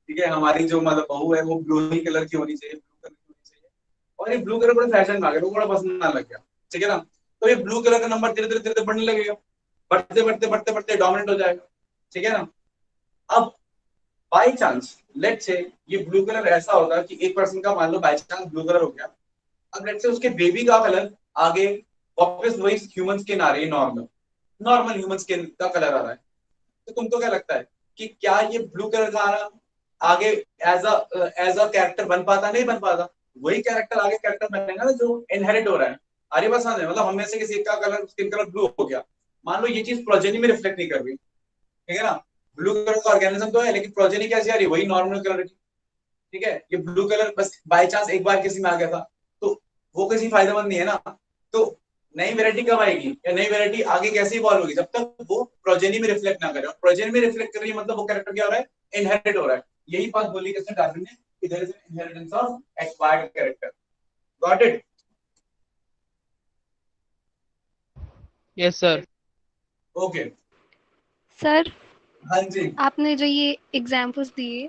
ठीक है, हमारी जो मतलब बहू है वो ब्लू ही कलर की होनी चाहिए, ब्लू कलर की होनी चाहिए। और ये ब्लू कलर बड़े फैशन में आ गया, लोगों को बड़ा पसंद आने लग गया, ठीक है ना। तो ये ब्लू कलर का नंबर धीरे धीरे धीरे बढ़ने लगेगा, बढ़ते बढ़ते बढ़ते बढ़ते डोमिनेट हो जाएगा, ठीक है ना। अब बाई चांस लेट से ये ब्लू कलर ऐसा होगा कि एक पर्सन का मान लो बाई चांस ब्लू कलर हो गया, अब लेट से उसके बेबी का कलर आगे वापस वही ह्यूमन स्किन आ रही है, नॉर्मल नॉर्मल ह्यूमन स्किन का कलर आ रहा है, तो तुमको क्या लगता है कि क्या ये ब्लू कलर का आना आगे एज अ कैरेक्टर बन पाता, नहीं बन पाता। वही कैरेक्टर आगे कैरेक्टर बनेगा ना जो इनहेरिट हो रहा है। आगे बस समझ में, मतलब हम में से किसी का कलर स्किन कलर ब्लू हो गया, मान लो ये चीज प्रोजेनी में रिफ्लेक्ट नहीं कर रही, ठीक है ना, ब्लू कलर का ऑर्गेनिज्म तो है लेकिन प्रोजेनी कैसी आ रही है, वही नॉर्मल कलर की, ठीक है। ये ब्लू कलर बस बाय चांस एक बार किसी में आ गया था, तो वो किसी फायदेमंद नहीं है ना। तो नई वेरायटी कब आएगी या नई वेरायटी आगे कैसे इवॉल्व होगी, जब तक वो प्रोजेनी में रिफ्लेक्ट ना करे, और प्रोजेनी में रिफ्लेक्ट कर रही है मतलब वो कैरेक्टर क्या हो रहा है, इनहेरिट हो रहा है। यही बात बोली किसने, डार्विन ने, कि there is an inheritance of acquired character. Got it? Yes sir. Okay. Sir हाँ जी। आपने जो ये एग्जाम्पल्स दिए,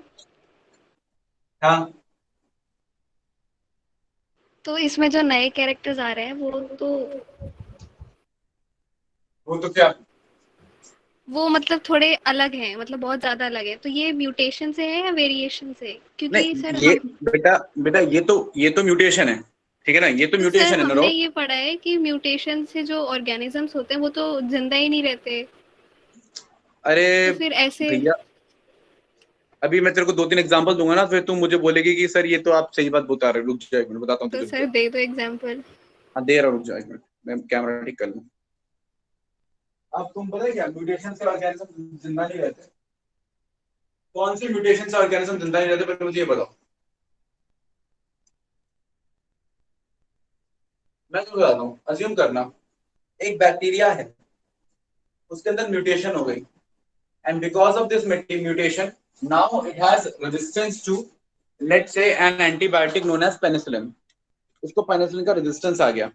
हाँ, तो इसमें जो नए कैरेक्टर्स आ रहे हैं वो तो क्या, वो मतलब थोड़े अलग हैं, मतलब बहुत ज्यादा अलग है। तो ये म्यूटेशन से है या वेरिएशन से? क्योंकि सर नहीं ये हम बेटा बेटा ये तो म्यूटेशन है, ठीक है ना, ये तो तो सर म्यूटेशन है, नो हमने डाउट। ये पढ़ा है कि म्यूटेशन से जो ऑर्गेनिजम्स होते हैं वो तो जिंदा ही नहीं रहते। अरे तो फिर ऐसे भैया, अभी मैं तेरे को दो तीन एग्जांपल दूंगा ना, फिर तुम मुझे बोलेगी कि सर ये तो आप सही बात बता रहे हो, रुक जाओ एक मिनट बताता हूँ तो तुझे, रुक सर जाओ। दे दो एग्जांपल। हाँ दे रहा हूँ, रुक जाओ एक मिनट, मैं कैमरा ठीक कर लूँ। अब तुम पता है क्या, म्यूटेशन से ऑर्गेनिज्म जिंदा नहीं रहते। कौन सी म्यूटेशन से ऑर्गेनिज्म जिंदा नहीं रहते, पहले मुझे ये बताओ। मैं तुम्हें बताता हूँ, अज्यूम करना एक बैक्टीरिया है, उसके अंदर म्यूटेशन हो गई, and because of this mutation now it has resistance to, let's say an antibiotic known as penicillin. उसको पेनिसिलिन का रेजिस्टेंस आ गया,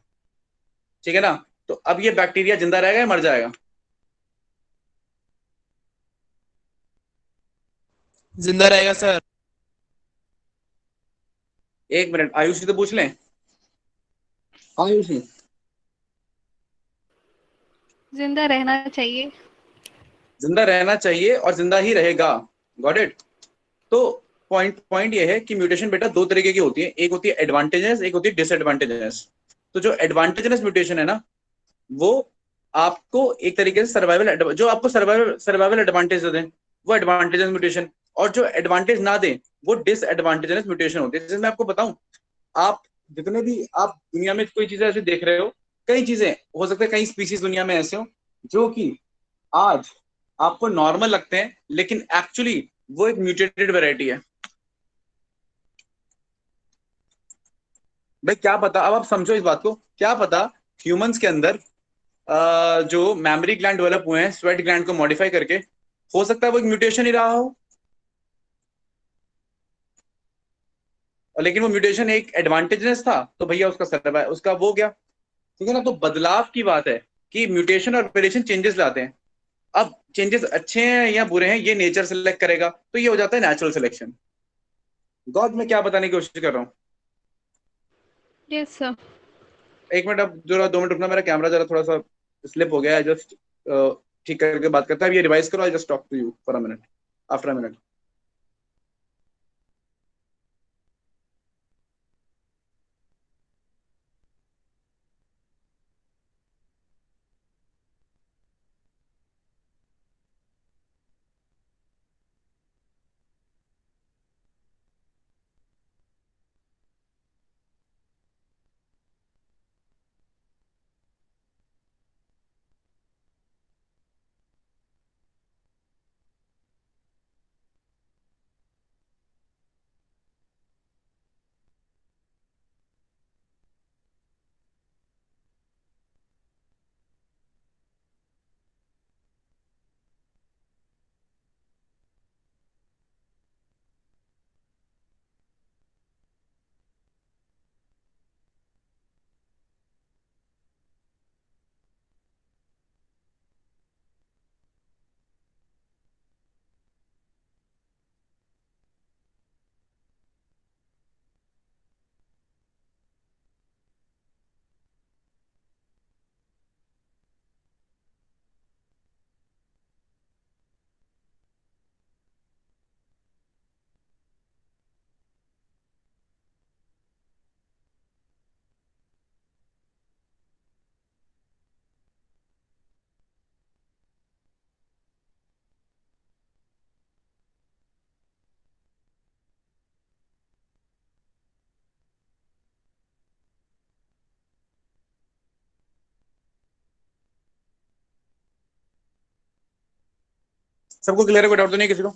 ठीक है ना। तो अब ये बैक्टीरिया जिंदा रहेगा या मर जाएगा? जिंदा रहेगा सर। एक मिनट, आयुषी तो पूछ लें। आयुषी, जिंदा रहना चाहिए। जिंदा रहना चाहिए और जिंदा ही रहेगा। Got it? तो पॉइंट पॉइंट ये है कि म्यूटेशन बेटा दो तरीके की होती है, एक होती है एडवांटेजेस, एक होती है डिसएडवांटेजेस। तो जो एडवांटेजेस म्यूटेशन है ना, वो आपको एक तरीके से सर्वाइवल, जो आपको सर्वाइवल सर्वाइवल एडवांटेज दे दें वो एडवांटेजेस म्यूटेशन, और जो एडवांटेज ना दें वो डिसएडवांटेजेस म्यूटेशन होती है। जैसे मैं आपको बताऊं, आप जितने भी आप दुनिया में कोई चीजें ऐसे देख रहे हो, कई चीजें हो सकता है, कई स्पीसीज दुनिया में ऐसे हो जो कि आज आपको नॉर्मल लगते हैं लेकिन एक्चुअली वो एक म्यूटेटेड वैरायटी है। भाई क्या पता, अब आप समझो इस बात को, क्या पता ह्यूमंस के अंदर जो मैमरी ग्लैंड डेवलप हुए हैं स्वेट ग्लैंड को मॉडिफाई करके, हो सकता है वो एक म्यूटेशन ही रहा हो, और लेकिन वो म्यूटेशन एक एडवांटेजेस था तो भैया उसका सर्वाइव उसका वो गया, ठीक है ना। तो बदलाव की बात है कि म्यूटेशन और वेरिएशन चेंजेस लाते हैं। अब चेंजेस अच्छे हैं या बुरे हैं ये नेचर सेलेक्ट करेगा, तो ये हो जाता है नेचुरल सिलेक्शन। गॉड मैं क्या बताने की कोशिश कर रहा हूँ। Yes sir. एक मिनट, अब जरा 2 मिनट रुकना, मेरा कैमरा जरा थोड़ा सा स्लिप हो गया है, जस्ट ठीक करके बात करता है। अब ये रिवाइज करो, I just talk to you for a minute, after a minute. सबको क्लियर है, कोई डाउट तो नहीं किसी को?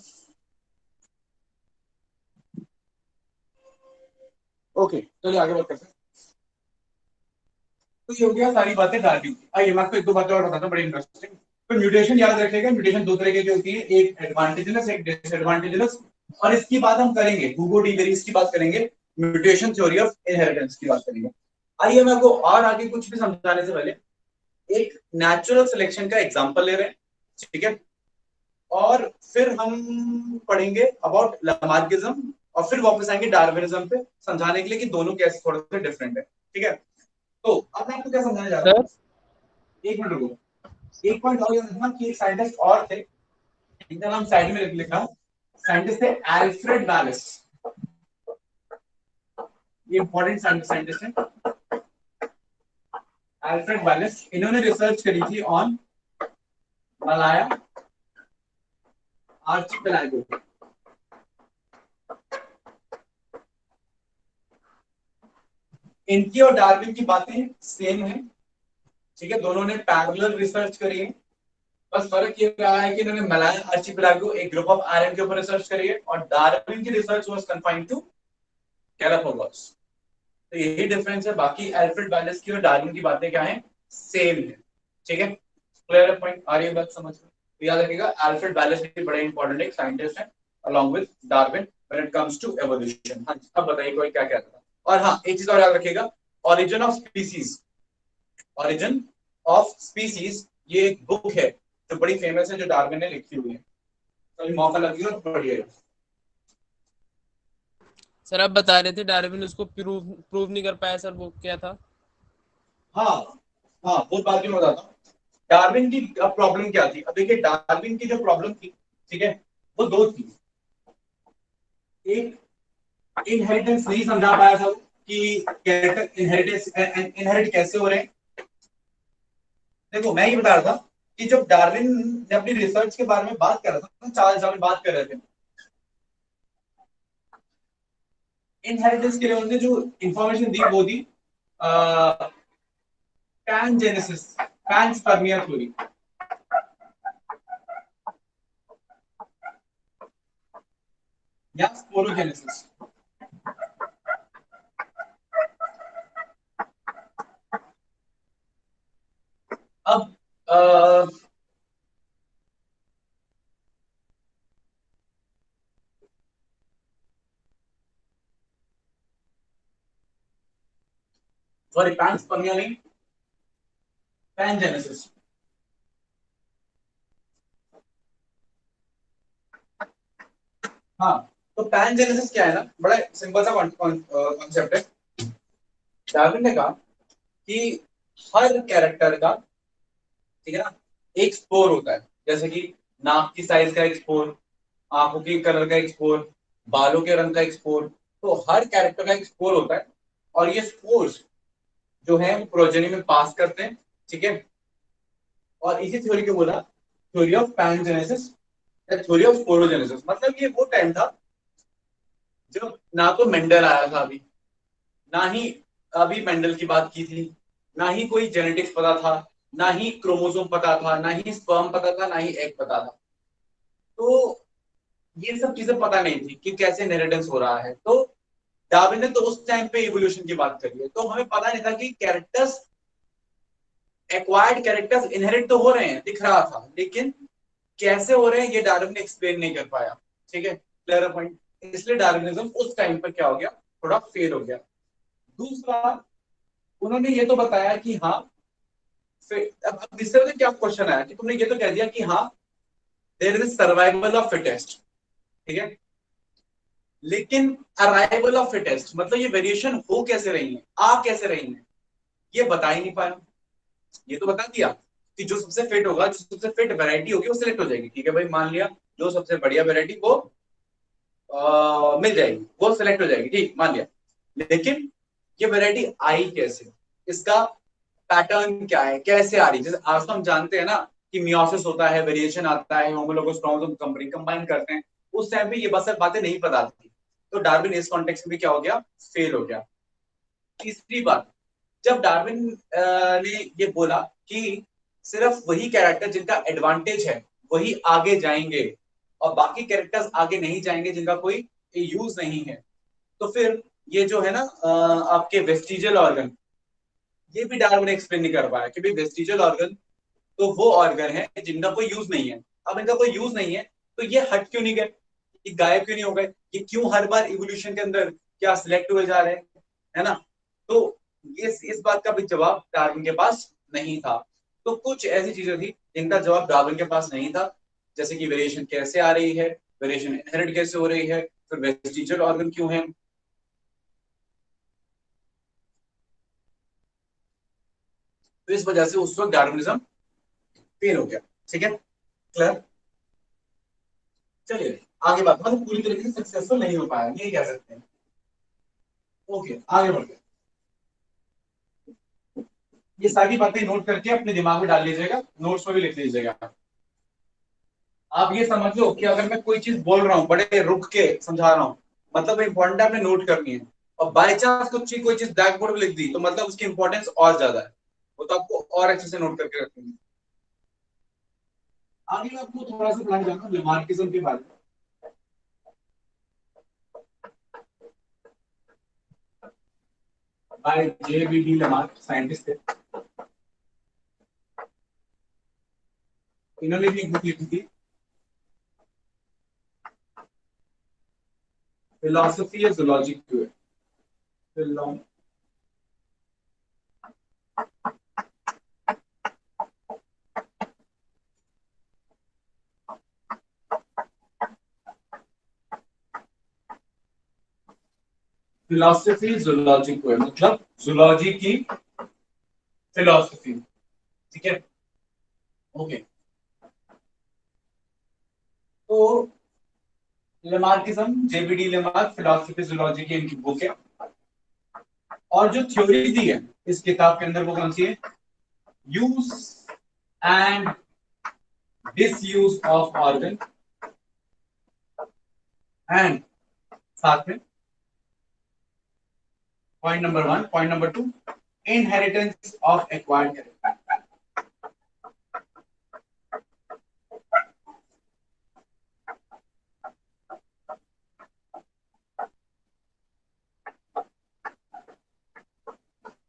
ओके, चलिए आगे बात करते हैं। तो ये हो गया सारी बातें डार्विन की। आइए मैं आपको एक दो बातें और बताता हूँ, बड़ी इंटरेस्टिंग। तो म्यूटेशन याद रखिएगा, म्यूटेशन दो तरह की होती है, एक एडवांटेजलेस, एक डिसएडवांटेजलेस। और इसकी बात हम करेंगे, हुगो डी वेरिस की बात करेंगे, म्यूटेशन थ्योरी ऑफ इनहेरिटेंस की बात करेंगे। आइए मैं आपको और आगे कुछ भी समझाने से पहले एक नेचुरल सिलेक्शन का एग्जांपल ले रहे हैं, ठीक है? और फिर हम पढ़ेंगे अबाउट लामार्किज्म और फिर वापस आएंगे डार्विनिज्म पे समझाने के लिए कि दोनों कैसे थोड़ा सा डिफरेंट है, ठीक है? तो अब मैं आपको क्या समझाने जा रहा हूँ, एक मिनट रुको। एक पॉइंट और याद रखना कि एक साइंटिस्ट और थे, इनका नाम साइड में लिखा, साइंटिस्ट थे अल्फ्रेड वालेस। ये इंपॉर्टेंट साइंटिस्ट है अल्फ्रेड वालेस। इन्होंने रिसर्च करी थी ऑन मलाया आर्चिपेलागो। इनकी और डार्विन की बातें सेम है, ठीक है? दोनों ने पैरेलल रिसर्च करी है, बस फर्क ये रहा है कि इन्होंने मलाया आर्चिपेलागो एक ग्रुप ऑफ आइलैंड के ऊपर रिसर्च करी है और डार्विन की research was confined to Galapagos. तो यही डिफरेंस है, बाकी अल्फ्रेड वालेस की और डार्विन की बातें क्या है, सेम है, ठीक है? क्लियर पॉइंट आ रही है बात समझ में? तो याद रखिएगा अल्फ्रेड वालेस भी बड़े इंपॉर्टेंट एक साइंटिस्ट है along with Darwin when it comes to evolution। हाँ, अब बताइए कोई क्या कहता था। और हाँ, एक चीज और याद रखिएगा, origin of species, origin of species ये एक बुक है जो बड़ी फेमस है, जो डार्विन ने लिखी हुई है। तो मौका लगेगा तो पढ़िएगा। सर आप बता रहे थे डार्विन उसको प्रूव नहीं कर पाया सर, वो क्या था? हाँ हाँ, वो बात भी मैं बताता हूँ। डार्विन की प्रॉब्लम क्या थी? अब देखिए डार्विन की जो प्रॉब्लम थी, ठीक है, वो दो थी। एक इनहेरिटेंस नहीं समझा पाया था कि कैरेक्टर इनहेरिट कैसे हो रहे हैं। देखो मैं ये बता रहा था कि जब डार्विन ने अपनी रिसर्च के बारे में बात कर रहा था, 4 साल में बात कर रहे थे, इनहेरिटेंस के लिए उन्होंने जो इंफॉर्मेशन दी वो दी पैनजेनेसिस, पैनस्पर्मिया थ्योरी। या स्पोरोजेनेसिस। अब सॉरी, पैनस्पर्मिया नहीं, पैनजेनेसिस। हाँ, तो पैनजेनेसिस क्या है ना, बड़ा सिंपल सा कॉन्सेप्ट है। डार्विन ने कहा कि हर कैरेक्टर का, ठीक है ना, एक स्पोर होता है। जैसे कि नाक की साइज का एक स्पोर, आंखों की कलर का एक स्पोर, बालों के रंग का एक स्पोर। तो हर कैरेक्टर का एक स्पोर होता है और ये स्पोर्स जो है वो प्रोजेनी में पास करते हैं, ठीक है? और इसी थ्योरी को बोला थ्योरी ऑफ पैनजेनेसिस या थ्योरी ऑफ स्पोरोजेनेसिस। मतलब ये वो टाइम था जब ना तो मेंडल आया था अभी, ना ही अभी मेंडल की बात की थी, ना ही कोई जेनेटिक्स पता था, ना ही क्रोमोसोम पता था, ना ही स्पर्म पता था, ना ही एग पता था। तो ये सब चीजें पता नहीं थी कि कैसे इनहेरिटेंस हो रहा है। तो डार्विन ने तो उस टाइम पे इवोल्यूशन की बात करी है, तो हमें पता नहीं था कि कैरेक्टर्स, एक्वायर्ड कैरेक्टर्स इनहेरिट तो हो रहे हैं, दिख रहा था, लेकिन कैसे हो रहे हैं ये डार्विन ने एक्सप्लेन नहीं कर पाया, ठीक है? Clear point. इसलिए डार्विनिज्म उस टाइम पर क्या हो गया, थोड़ा फेल हो गया। दूसरा, उन्होंने ये तो बताया कि हाँ, अब इससे क्या क्वेश्चन आया कि तुमने ये तो कह दिया कि हाँ there is survival of fittest, ठीक है, लेकिन अराइवल ऑफ फिटेस्ट मतलब ये वेरिएशन हो कैसे रही है, आ कैसे रही है, ये बता ही नहीं पाया। ये तो बता दिया कि जो सबसे फिट होगा, जो सबसे फिट वैरायटी होगी वो सिलेक्ट हो जाएगी, ठीक है भाई, मान लिया जो सबसे बढ़िया वैरायटी वो मिल जाएगी, वो सिलेक्ट हो जाएगी, ठीक, मान लिया। लेकिन ये वैरायटी आई कैसे, इसका पैटर्न क्या है, कैसे आ रही है? जैसे आज तो हम जानते हैं ना कि मियोसिस होता है, वेरिएशन आता है, होमोलोगस क्रोमोसोम कंबाइन करते हैं। उस टाइम पे ये बस बातें नहीं पता थी, तो डार्विन इस कॉन्टेक्स्ट में क्या हो गया, फेल हो गया। तीसरी बात, जब डार्विन ने ये बोला कि सिर्फ वही कैरेक्टर जिनका एडवांटेज है वही आगे जाएंगे, और बाकी कैरेक्टर्स आगे नहीं जाएंगे जिनका कोई यूज नहीं है, तो फिर ये जो है ना आपके वेस्टिजियल ऑर्गन, ये भी डार्विन ने एक्सप्लेन नहीं कर पाया कि भाई वेस्टिजियल ऑर्गन तो वो ऑर्गन है जिनका कोई यूज नहीं है। अब इनका कोई यूज नहीं है तो ये हट क्यों नहीं गए, ये गायब क्यों नहीं हो गए, ये क्यों हर बार इवोल्यूशन के अंदर क्या सिलेक्ट हुए जा रहे हैं, है ना। तो इस बात का भी जवाब डार्विन के पास नहीं था। तो कुछ ऐसी चीजें थी जिनका जवाब डार्विन के पास नहीं था, जैसे कि वेरिएशन कैसे आ रही है, वेरिएशन इनहेरिट कैसे हो रही है, फिर वेस्टिजियल ऑर्गन क्यों है। तो इस वजह से उस वक्त डार्विनिज्म फेल हो गया। ठीक है, क्लियर। चलिए आगे बात, मतलब पूरी तरीके से सक्सेसफुल नहीं हो पाया ये कह सकते हैं। ओके आगे बढ़ते हैं। ये सारी बातें नोट करके अपने दिमाग में डाल लीजिएगा, नोट्स में भी लिख लीजिएगा। आप ये समझ लो कि अगर मैं कोई चीज बोल रहा हूँ बड़े रुक के समझा रहा हूँ, मतलब इंपॉर्टेंट आपने नोट करनी है, और बाय चांस कुछ कोई चीज ब्लैक बोर्ड में लिख दी तो मतलब उसकी इंपॉर्टेंस और ज्यादा है, वो तो आपको और अच्छे से नोट करके रखेंगे। आगे मैं आपको थोड़ा सा पढ़ाना चाहूंगा लेमार्किज्म के बारे में। Bye J.B.D. लेमार्क, साइंटिस्ट थे। इन्होंने भी एक बुक लिखी थी, philosophy of zoology. Philosophy zoology को है, मतलब जूलॉजी की फिलोसफी। ठीक है, ओके। तो Lamarckism, J.B.D. Lamarck, philosophy zoology की इनकी बुक है। और जो थ्योरी दी है इस किताब के अंदर वो कौन सी है, use and disuse of organ, and साथ में point number 1, point number 2, inheritance of acquired character.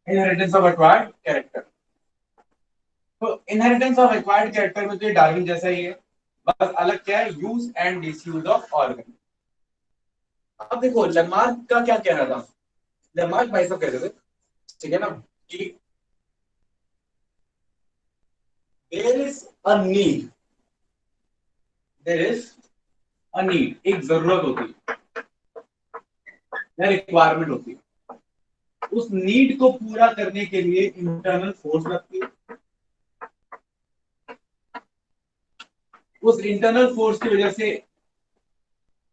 Inheritance of acquired character, तो इनहेरिटेंस ऑफ एक्वायर्ड कैरेक्टर में तो ये डार्विन जैसा ही है, बस अलग क्या है, use and disuse of organ. अब देखो लेमार्क का क्या कहना था, लेमार्क भाई साहब कहते थे, ठीक है ना, कि there is a need, there is a need, एक जरूरत होती है, रिक्वायरमेंट होती है, उस नीड को पूरा करने के लिए इंटरनल फोर्स लगती है, उस इंटरनल फोर्स की वजह से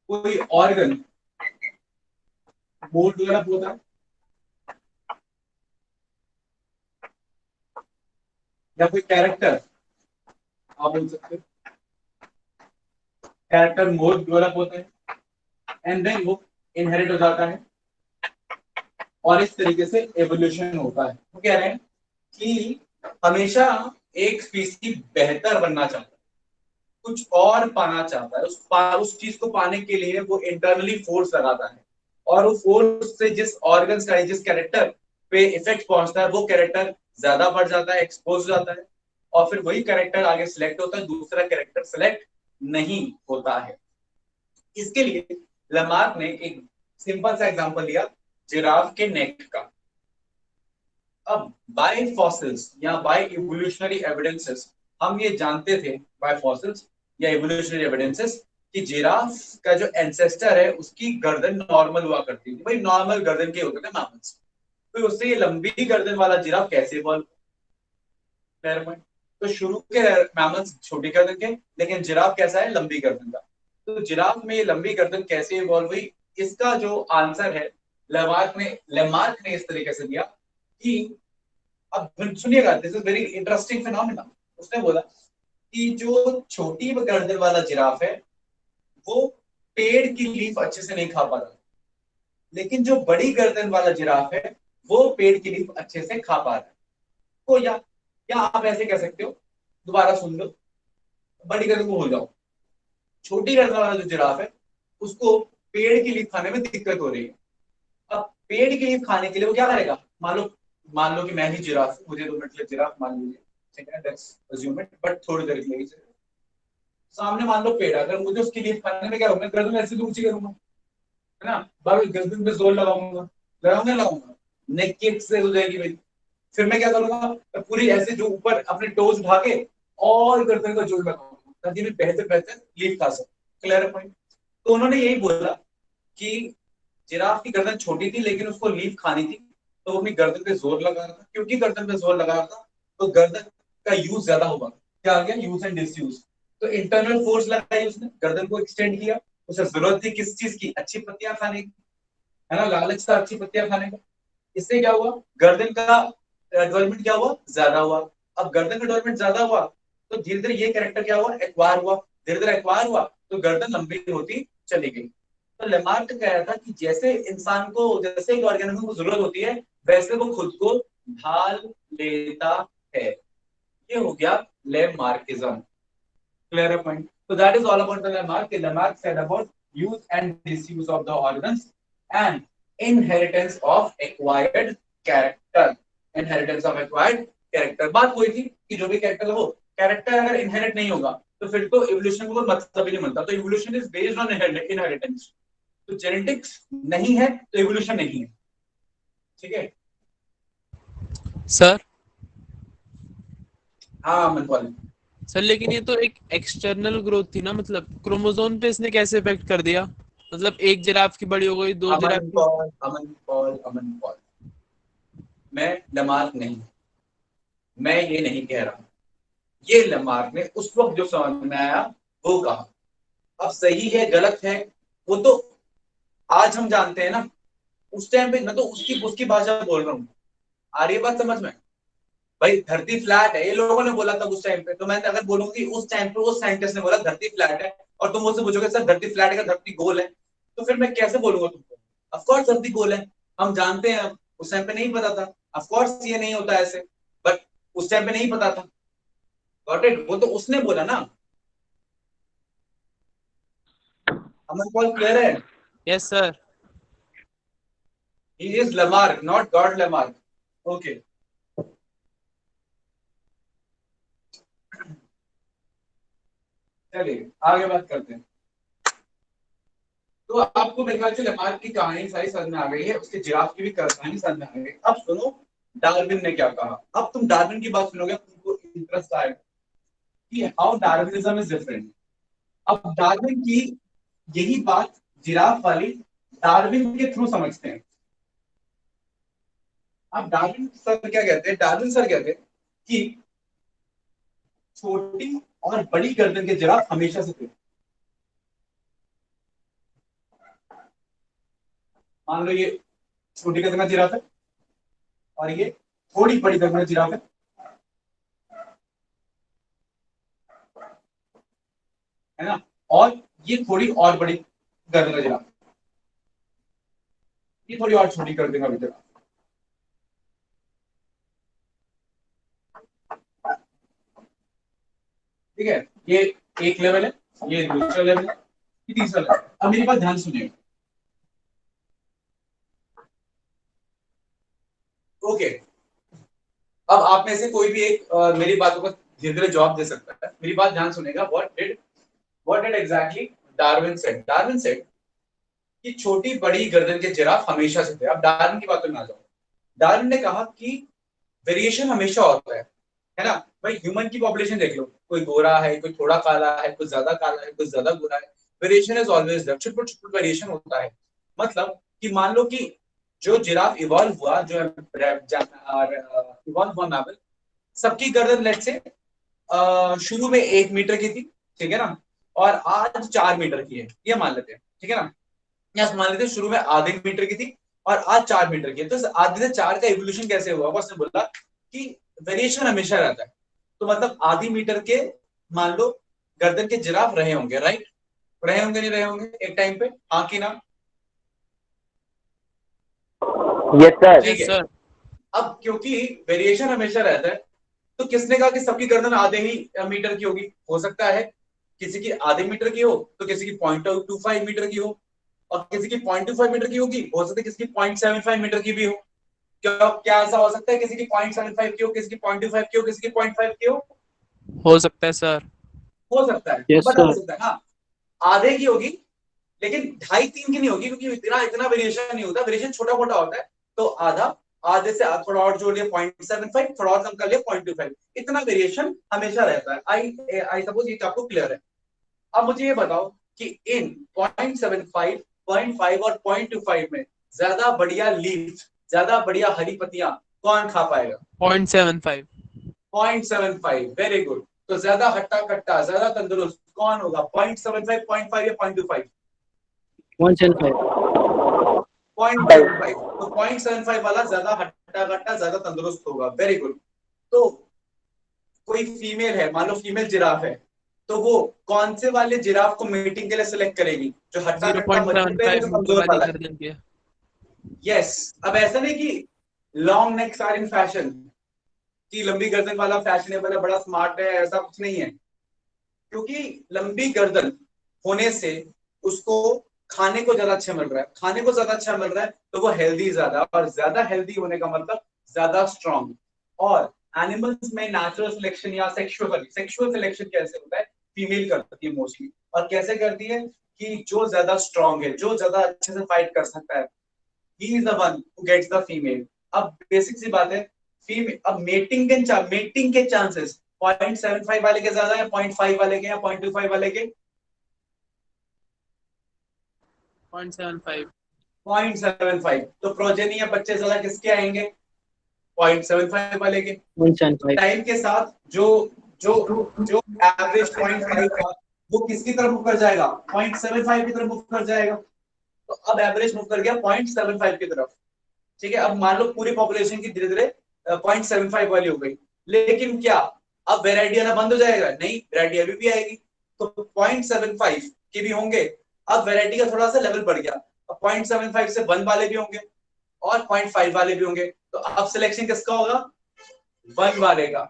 कोई ऑर्गन मोड डेवलप होता है, या कोई कैरेक्टर, आप बोल सकते हो कैरेक्टर मोड डेवलप होता है, एंड देन वो इनहेरिट हो जाता है, और इस तरीके से एवोल्यूशन होता है। वो कह रहे हैं कि हमेशा एक स्पीसी बेहतर बनना चाहता है, कुछ और पाना चाहता है, उस चीज को पाने के लिए वो इंटरनली फोर्स लगाता है, और उस फोर्स से जिस ऑर्गन्स का, जिस कैरेक्टर पे इफेक्ट पहुंचता है, वो कैरेक्टर ज्यादा बढ़ जाता है, एक्सपोज हो जाता है, और फिर वही कैरेक्टर आगे सिलेक्ट होता है, दूसरा कैरेक्टर सिलेक्ट नहीं होता है। इसके लिए लेमार्क ने एक सिंपल सा एग्जांपल लिया, जिराफ के नेक का। अब बाय फॉसिल्स या बाय इवोल्यूशनरी एविडेंसेस हम ये जानते थे, बाय फॉसिल्स या इवोल्यूशनरी एविडेंसेस, कि जिराफ का जो एंसेस्टर है उसकी गर्दन नॉर्मल हुआ करती थी, भाई नॉर्मल गर्दन के होते थे मैमल्स, फिर उससे ये लंबी गर्दन वाला जिराफ कैसे इवॉल्व। तो शुरू के मैमल्स छोटी गर्दन के, लेकिन जिराफ कैसा है, लंबी गर्दन का। तो जिराफ में ये लंबी गर्दन कैसे इवॉल्व हुई, इसका जो आंसर है लेमार्क ने इस तरीके से दिया कि, अब सुनिएगा, this is very interesting phenomena. उसने बोला कि जो छोटी गर्दन वाला जिराफ है वो पेड़ की लीफ अच्छे से नहीं खा पाता, लेकिन जो बड़ी गर्दन वाला जिराफ है वो पेड़ की लीफ अच्छे से खा पा रहा है। तो या आप ऐसे कह सकते हो, दोबारा सुन लो, बड़ी गर्दन को भूल जाओ, छोटी गर्दन वाला जो जिराफ है उसको पेड़ की लीफ खाने में दिक्कत हो रही है। अब पेड़ की लीफ खाने के लिए वो क्या करेगा, मान लो कि मैं ही जिराफ हूं, मुझे 2 मिनट के लिए जिराफ मान लीजिए, ठीक है, लेट्स अज्यूम इट, बट थोड़ी देर के लिए सामने मान लो पेड़, अगर मुझे उसकी लीफ खाने में क्या होगा, गर्दन ऐसे तो ऊंची करूंगा, है ना, बार गर्दन पे जोर लगाऊंगा, लगाऊंगा, नेक की एक्सरसाइज हो जाएगी मेरी। फिर मैं क्या करूंगा, पूरी ऐसे जो ऊपर अपने टोज उठा के और गर्दन का जोर लगाऊंगा ताकि मैं बेहतर लीफ खा सकूं। Clear point. तो उन्होंने यही बोला कि जिराफ की गर्दन छोटी थी लेकिन उसको लीफ खानी थी, तो वो अपनी गर्दन पे जोर लगा रहा था, क्योंकि गर्दन पे जोर लगा रहा था तो गर्दन का यूज ज्यादा होगा। क्या आ गया, यूज एंड डिसयूज। तो इंटरनल फोर्स लगाई उसने, गर्दन को एक्सटेंड किया, उसे जरूरत थी किस चीज की, अच्छी पत्तियां खाने की, है ना, लालच था अच्छी पत्तियां खाने का। इससे क्या हुआ, गर्दन का डेवलपमेंट क्या हुआ, ज्यादा हुआ। अब गर्दन का डेवलपमेंट ज्यादा हुआ तो धीरे धीरे ये कैरेक्टर क्या हुआ, एक्वायर हुआ, धीरे धीरे एक्वायर हुआ तो गर्दन लंबी होती चली गई। तो लेमार्क कह रहा था कि जैसे इंसान को, जैसे एक ऑर्गेनिज्म को जरूरत होती है वैसे वो खुद को ढाल लेता है। ये हो गया Lamarckism. Clear point. So that is all about the Lamarck. Lamarck said about use and disuse of the organs and inheritance of acquired character. Inheritance of acquired character. बात वही थी कि जो भी कैरेक्टर हो, कैरेक्टर अगर इनहेरिट नहीं होगा तो फिर तो इवोल्यूशन को कोई मतलब ही नहीं बनता। तो evolution is based on inheritance. तो जेनेटिक्स नहीं है तो इवोल्यूशन नहीं है। ठीक है सर। हाँ मनपाल। सर लेकिन ये तो एक एक्सटर्नल ग्रोथ थी ना, मतलब क्रोमोसोम पे इसने कैसे इफेक्ट कर दिया? मतलब एक जिराफ की बड़ी हो गई, दो जिराफ की। अमन पॉल, मैं लमार्क नहीं, मैं ये नहीं कह रहा, ये लमार्क ने उस वक्त जो समझ में आया वो कहा। अब सही है गलत है वो तो आज हम जानते हैं ना, उस टाइम पे मैं तो उसकी उसकी भाषा बोल रहा हूँ। आ रही है बात समझ में? भाई धरती फ्लैट है ये लोगों ने बोला था उस टाइम पे, तो मैं अगर बोलूंगी उस टाइम पे उस साइंटिस्ट ने बोला धरती फ्लैट है और तुम मुझसे पूछोगे सर धरती फ्लैट है धरती गोल है, तो फिर मैं कैसे बोलूंगा तुमको? ऑफ कोर्स धरती गोल है, हम जानते हैं। अब उस टाइम पे नहीं पता था, ऑफ कोर्स ये नहीं होता ऐसे, बट उस टाइम पे नहीं पता था। Got it? वो तो उसने बोला ना। अमन पॉल क्लियर है? Yes sir. He is Lamarck not God Lamarck. Okay चलिए आगे बात करते हैं। तो आपको मेरे ख्याल से लमार्क की कहानी सारी समझ में आ गई है, उसके जिराफ की भी कहानी समझ में आ गई। अब सुनो डार्विन ने क्या कहा। अब तुम डार्विन की बात सुनोगे तुमको इंटरेस्ट आएगा कि हाउ डार्विनिज्म इज डिफरेंट। अब डार्विन की यही बात जिराफ वाली डार्विन के थ्रू समझते हैं। अब डार्विन सर क्या कहते हैं, डार्विन सर कहते हैं कि छोटी और बड़ी गर्दन के जिराफ हमेशा से थे। मान लो ये छोटी गर्दन का जिराफ है और ये थोड़ी बड़ी गर्दन का जिराफ है ना, और ये थोड़ी और बड़ी गर्दन का जिराफ, ये थोड़ी और छोटी गर्दन का जिराफ। ठीक है, ये एक लेवल है, ये दूसरा लेवल है, ये तीसरा लेवल है। अब मेरी बात ध्यान सुनिए। ओके अब आप में से कोई भी एक मेरी बातों का धीरे धीरे जवाब दे सकता है। मेरी बात ध्यान सुनेगा। What did exactly Darwin said? Darwin said कि छोटी बड़ी गर्दन के जिराफ हमेशा से थे। अब डार्विन की बातों में आ जाओ। डार्विन ने कहा कि वेरिएशन हमेशा होता है ना। भाई ह्यूमन की पॉपुलेशन देख लो, कोई गोरा है, कोई थोड़ा काला है, कोई ज्यादा काला है, कोई ज्यादा गोरा है। वेरिएशन इज ऑलवेज देयर, छोटा छोटा वेरिएशन होता है। मतलब कि मान लो कि जो जिराफ इवॉल्व हुआ, जो इवॉल्व हुआ मैमल, सबकी गर्दन लेट से शुरू में 1 मीटर की थी, ठीक है ना, और आज 4 मीटर की है, ये मान लेते हैं, ठीक है ना। या मान लेते हैं शुरू में आधे मीटर की थी और आज 4 मीटर की है। तो आधे से 4 का इवोल्यूशन कैसे हुआ? उसने बोला कि वेरिएशन हमेशा रहता है। तो मतलब आधी मीटर के मान लो गर्दन के जिराफ रहे होंगे, राइट? रहे होंगे नहीं रहे होंगे एक टाइम पे, हाँ कि ना? Yes sir. ठीक है। अब क्योंकि वेरिएशन हमेशा रहता है तो किसने कहा कि सबकी गर्दन आधे ही मीटर की होगी? हो सकता है किसी की आधे मीटर की हो तो किसी की 0.25 मीटर की हो, और किसी की 0.25 मीटर की होगी, हो सकता है किसी की 0.75 मीटर की भी हो। क्या क्या ऐसा हो सकता है किसी की 0.75 की हो, किसी की 0.25 की हो, किसी की 0.5 की हो सकता है सर। हो सकता है, यस बट हो सर। सकता है हाँ, आधे की होगी लेकिन 2.5-3 की नहीं होगी, क्योंकि इतना इतना वेरिएशन नहीं होता, वेरिएशन छोटा मोटा होता है। तो आधा, आधे से थोड़ा और जोड़ लिया 0.75, थोड़ा और कम कर लिया 0.25, इतना वेरिएशन हमेशा रहता है। आई सपोज ये आपको क्लियर है। अब मुझे ये बताओ कि इन 0.75, 0.5 और 0.25 में ज्यादा बढ़िया लीफ, ज्यादा बढ़िया हरी पत्तियां कौन खा पाएगा? 0.75। 0.75, वेरी गुड। तो ज्यादा हट्टा कट्टा, ज्यादा तंदुरुस्त कौन होगा? 0.75, 0.5 या 0.25? 175। 0.75। तो 0.75 वाला ज्यादा हट्टा कट्टा, ज्यादा तंदुरुस्त होगा, वेरी गुड। तो कोई फीमेल है, मान लो फीमेल जिराफ है, तो वो कौन से वाले जिराफ को मीटिंग के लिए सिलेक्ट करेगी? जो हट्टा जीरो कट्टा पॉइंट सेवन मजबूत है या फाइव जो मीटर कमजोर वाली वाला है? गर्दन के। यस। अब ऐसा नहीं कि long necks are in fashion, कि लंबी गर्दन वाला फैशनेबल है, बड़ा स्मार्ट है, ऐसा कुछ नहीं है। क्योंकि लंबी गर्दन होने से उसको खाने को ज्यादा अच्छा मिल रहा है, खाने को ज्यादा अच्छा मिल रहा है तो वो हेल्दी ज्यादा, और ज्यादा हेल्दी होने का मतलब ज्यादा स्ट्रांग। और एनिमल्स में नेचुरल सिलेक्शन या सेक्सुअल सेक्सुअल सिलेक्शन कैसे होता है? फीमेल करती है मोस्टली। और कैसे करती है? कि जो ज्यादा स्ट्रांग है, जो ज्यादा अच्छे से फाइट कर सकता है, he is the one who gets the female। अब बेसिक सी बात है, फीमेल अब मेटिंग के चांसेस 0.75 वाले के ज्यादा है, 0.5 वाले के या 0.25 वाले के? 0.75। 0.75। तो प्रोजेनी या बच्चे ज्यादा किसके आएंगे? 0.75 वाले के। तो 175। टाइम के साथ जो जो जो एवरेज 0.5 था वो किसकी तरफ मूव कर जाएगा? 0.75 की तरफ मूव कर जाएगा। तो अब एवरेज मूव कर गया 0.75 की तरफ। ठीक है, अब मान लो पूरी पॉपुलेशन की धीरे धीरे 0.75 वाली हो गई, लेकिन क्या अब वेराइटी आना बंद हो जाएगा? नहीं, वेराइटी अभी भी आएगी। तो 0.75 के भी होंगे, अब वेराइटी का थोड़ा सा लेवल बढ़ गया, अब 0.75 से 1 वाले भी होंगे और 0.5 वाले भी होंगे। तो अब सिलेक्शन किसका होगा? 1 वाले का।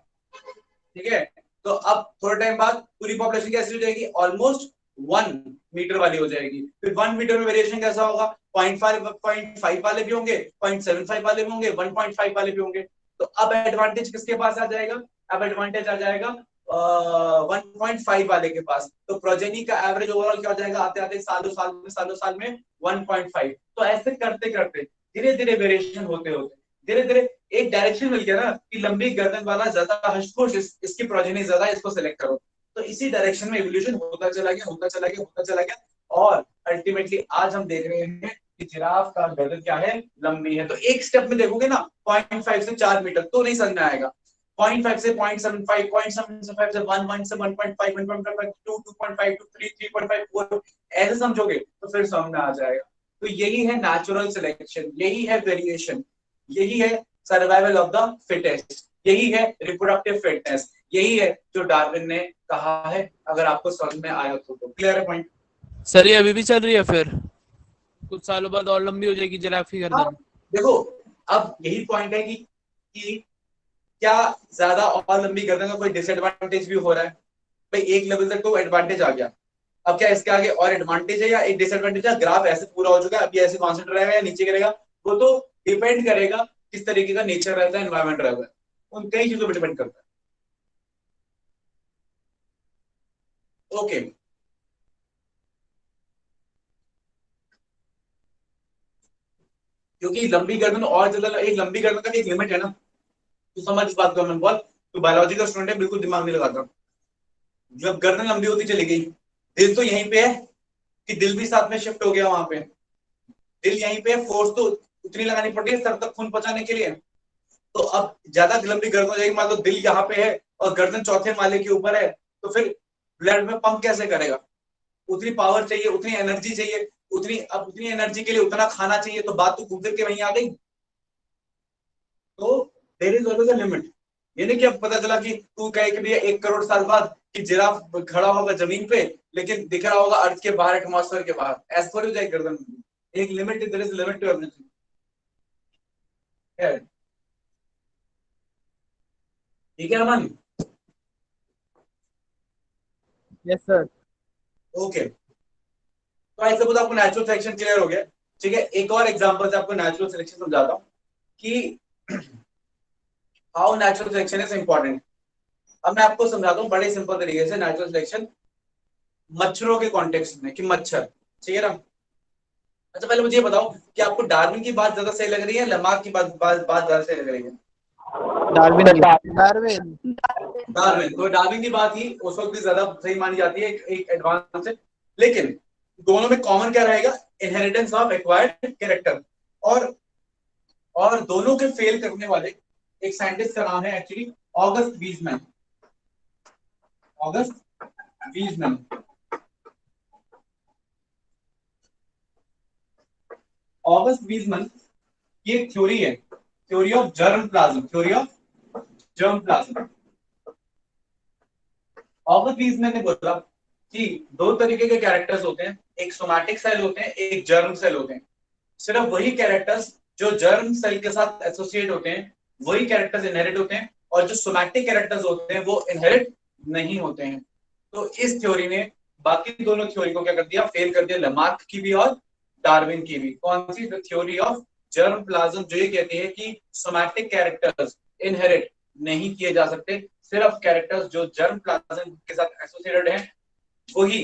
ठीक है, तो अब थोड़े टाइम बाद पूरी पॉपुलेशन कैसी हो जाएगी? ऑलमोस्ट 1 मीटर वाली हो जाएगी। फिर 1 मीटर में वेरिएशन कैसा होगा? 0.5 वाले भी होंगे, 0.75 वाले भी होंगे, 1.5 वाले भी होंगे। तो अब एडवांटेज किसके पास आ जाएगा? अब एडवांटेज आ जाएगा 1.5 वाले के पास। तो प्रोजेनी का एवरेज ओवरऑल क्या हो जाएगा? आते आते सालों साल में 1.5। तो ऐसे करते करते धीरे धीरे वेरिएशन होते होते धीरे धीरे एक डायरेक्शन मिल गया ना, कि लंबी गर्दन वाला ज्यादा हष्टपुष्ट, इसकी प्रोजेनी ज्यादा, इसको सिलेक्ट करो। तो इसी डायरेक्शन में इवोल्यूशन होता चला गया, होता चला गया, होता चला गया। और अल्टीमेटली आज हम देख रहे हैं कि जिराफ का गर्दन क्या है? लंबी है। तो एक स्टेप में देखोगे ना, 0.5 से 4 मीटर तो नहीं समझ में आएगा। 0.5 से 0.75, 0.75 से 1, 1 से 1.5, 1.5, 2, 2.5, 2, 3, 3.5, 4, ऐसे समझोगे तो फिर समझ में आ जाएगा। तो यही है नेचुरल सिलेक्शन, यही है वेरिएशन, यही है सर्वाइवल ऑफ द फिटेस्ट, यही है रिप्रोडक्टिव फिटनेस, यही है जो डार्विन ने कहा है। अगर आपको समझ में आया तो क्लियर है पॉइंट? सर ये अभी भी चल रही है फिर? कुछ सालों बाद और लंबी हो जाएगी जिराफ की हाँ, गर्दन? देखो अब यही पॉइंट है कि क्या ज्यादा और लंबी गर्दन का कोई डिसएडवांटेज भी हो रहा है? भाई एक लेवल तक तो एडवांटेज आ गया, अब क्या इसके आगे और एडवांटेज है या एक डिसएडवांटेज है? ग्राफ ऐसे पूरा हो चुका है, अभी ऐसे कॉन्सेंट रहेगा या नीचे गिरेगा, वो तो डिपेंड करेगा किस तरीके का नेचर रहता है, एनवायरमेंट रहता है, उन कई चीजों पर डिपेंड करता है। ओके, क्योंकि लंबी गर्दन और ज्यादा, एक लंबी गर्दन का भी एक लिमिट है ना। तो समझ इस बात को, मैं बोल तो बायोलॉजी का स्टूडेंट है, बिल्कुल दिमाग नहीं लगाता। जब गर्दन लंबी होती चली गई, दिल तो यहीं पे है, कि दिल भी साथ में शिफ्ट हो गया वहां पे। दिल यहीं पे है, फोर्स तो उतनी लगानी पड़ती है सर तक खून पहुंचाने के लिए। तो अब ज्यादा लंबी गर्दन हो जाएगी, मान लो दिल यहाँ पे है और गर्दन चौथे माले के ऊपर है, तो फिर ब्लड में पंप कैसे करेगा? उतनी पावर चाहिए, उतनी एनर्जी चाहिए, उतनी एनर्जी के लिए उतना खाना चाहिए, तो बात तो घूम फिर के वहीं आ गई। तो there is always a limit. ये नहीं कि अब पता चला कि तू कहे कि भैया 1 करोड़ साल बाद कि जिराफ खड़ा होगा जमीन पे, लेकिन दिख रहा होगा अर्थ के बाहर, एटमॉस्फेयर के बाहर, ऐसा थोड़ी हो जाएगी गर्दन। एक limit, there is limit to everything. ठीक है अमन? Yes sir. ओके, तो आई सपोज आपको नेचुरल सिलेक्शन क्लियर हो गया। ठीक है, एक और एग्जांपल से आपको नेचुरल सिलेक्शन समझाता हूँ कि how natural selection is important. अब मैं आपको समझाता हूँ बड़े सिंपल तरीके से नेचुरल सिलेक्शन मच्छरों के कॉन्टेक्स्ट में, कि मच्छर, ठीक है ना। अच्छा पहले मुझे ये बताओ कि आपको डार्विन की बात ज्यादा सही लग रही है, लमार्क की बात ज्यादा सही लग रही है? डार्विन की। डार्विन। डार्विन, तो डार्विन की बात ही उस वक्त भी ज्यादा सही मानी जाती है, एक एडवांस है। लेकिन दोनों में कॉमन क्या रहेगा? Inheritance of acquired character. और और दोनों के फेल करने वाले एक साइंटिस्ट का नाम है actually August Weissman. August Weissman. August Weissman की एक थ्योरी है, theory of germ plasm. Theory of germ plasm. August Weissman ने बोला कि दो तरीके के कैरेक्टर्स होते हैं, एक सोमैटिक सेल होते हैं, एक जर्म सेल होते हैं। सिर्फ वही कैरेक्टर्स जो जर्म सेल के साथ एसोसिएट होते हैं वही कैरेक्टर्स इनहेरिट होते हैं, और जो सोमैटिक कैरेक्टर्स होते हैं वो इनहेरिट नहीं होते हैं। तो इस थ्योरी ने बाकी दोनों थ्योरी को क्या कर दिया? फेल कर दिया, लमार्क की भी और डार्विन की भी। कौन सी? थ्योरी ऑफ जर्म प्लाज्म, जो ये कहती है कि सोमैटिक कैरेक्टर्स इनहेरिट नहीं किए जा सकते, सिर्फ कैरेक्टर्स जो जर्म प्लाज्म के साथ एसोसिएटेड हैं वही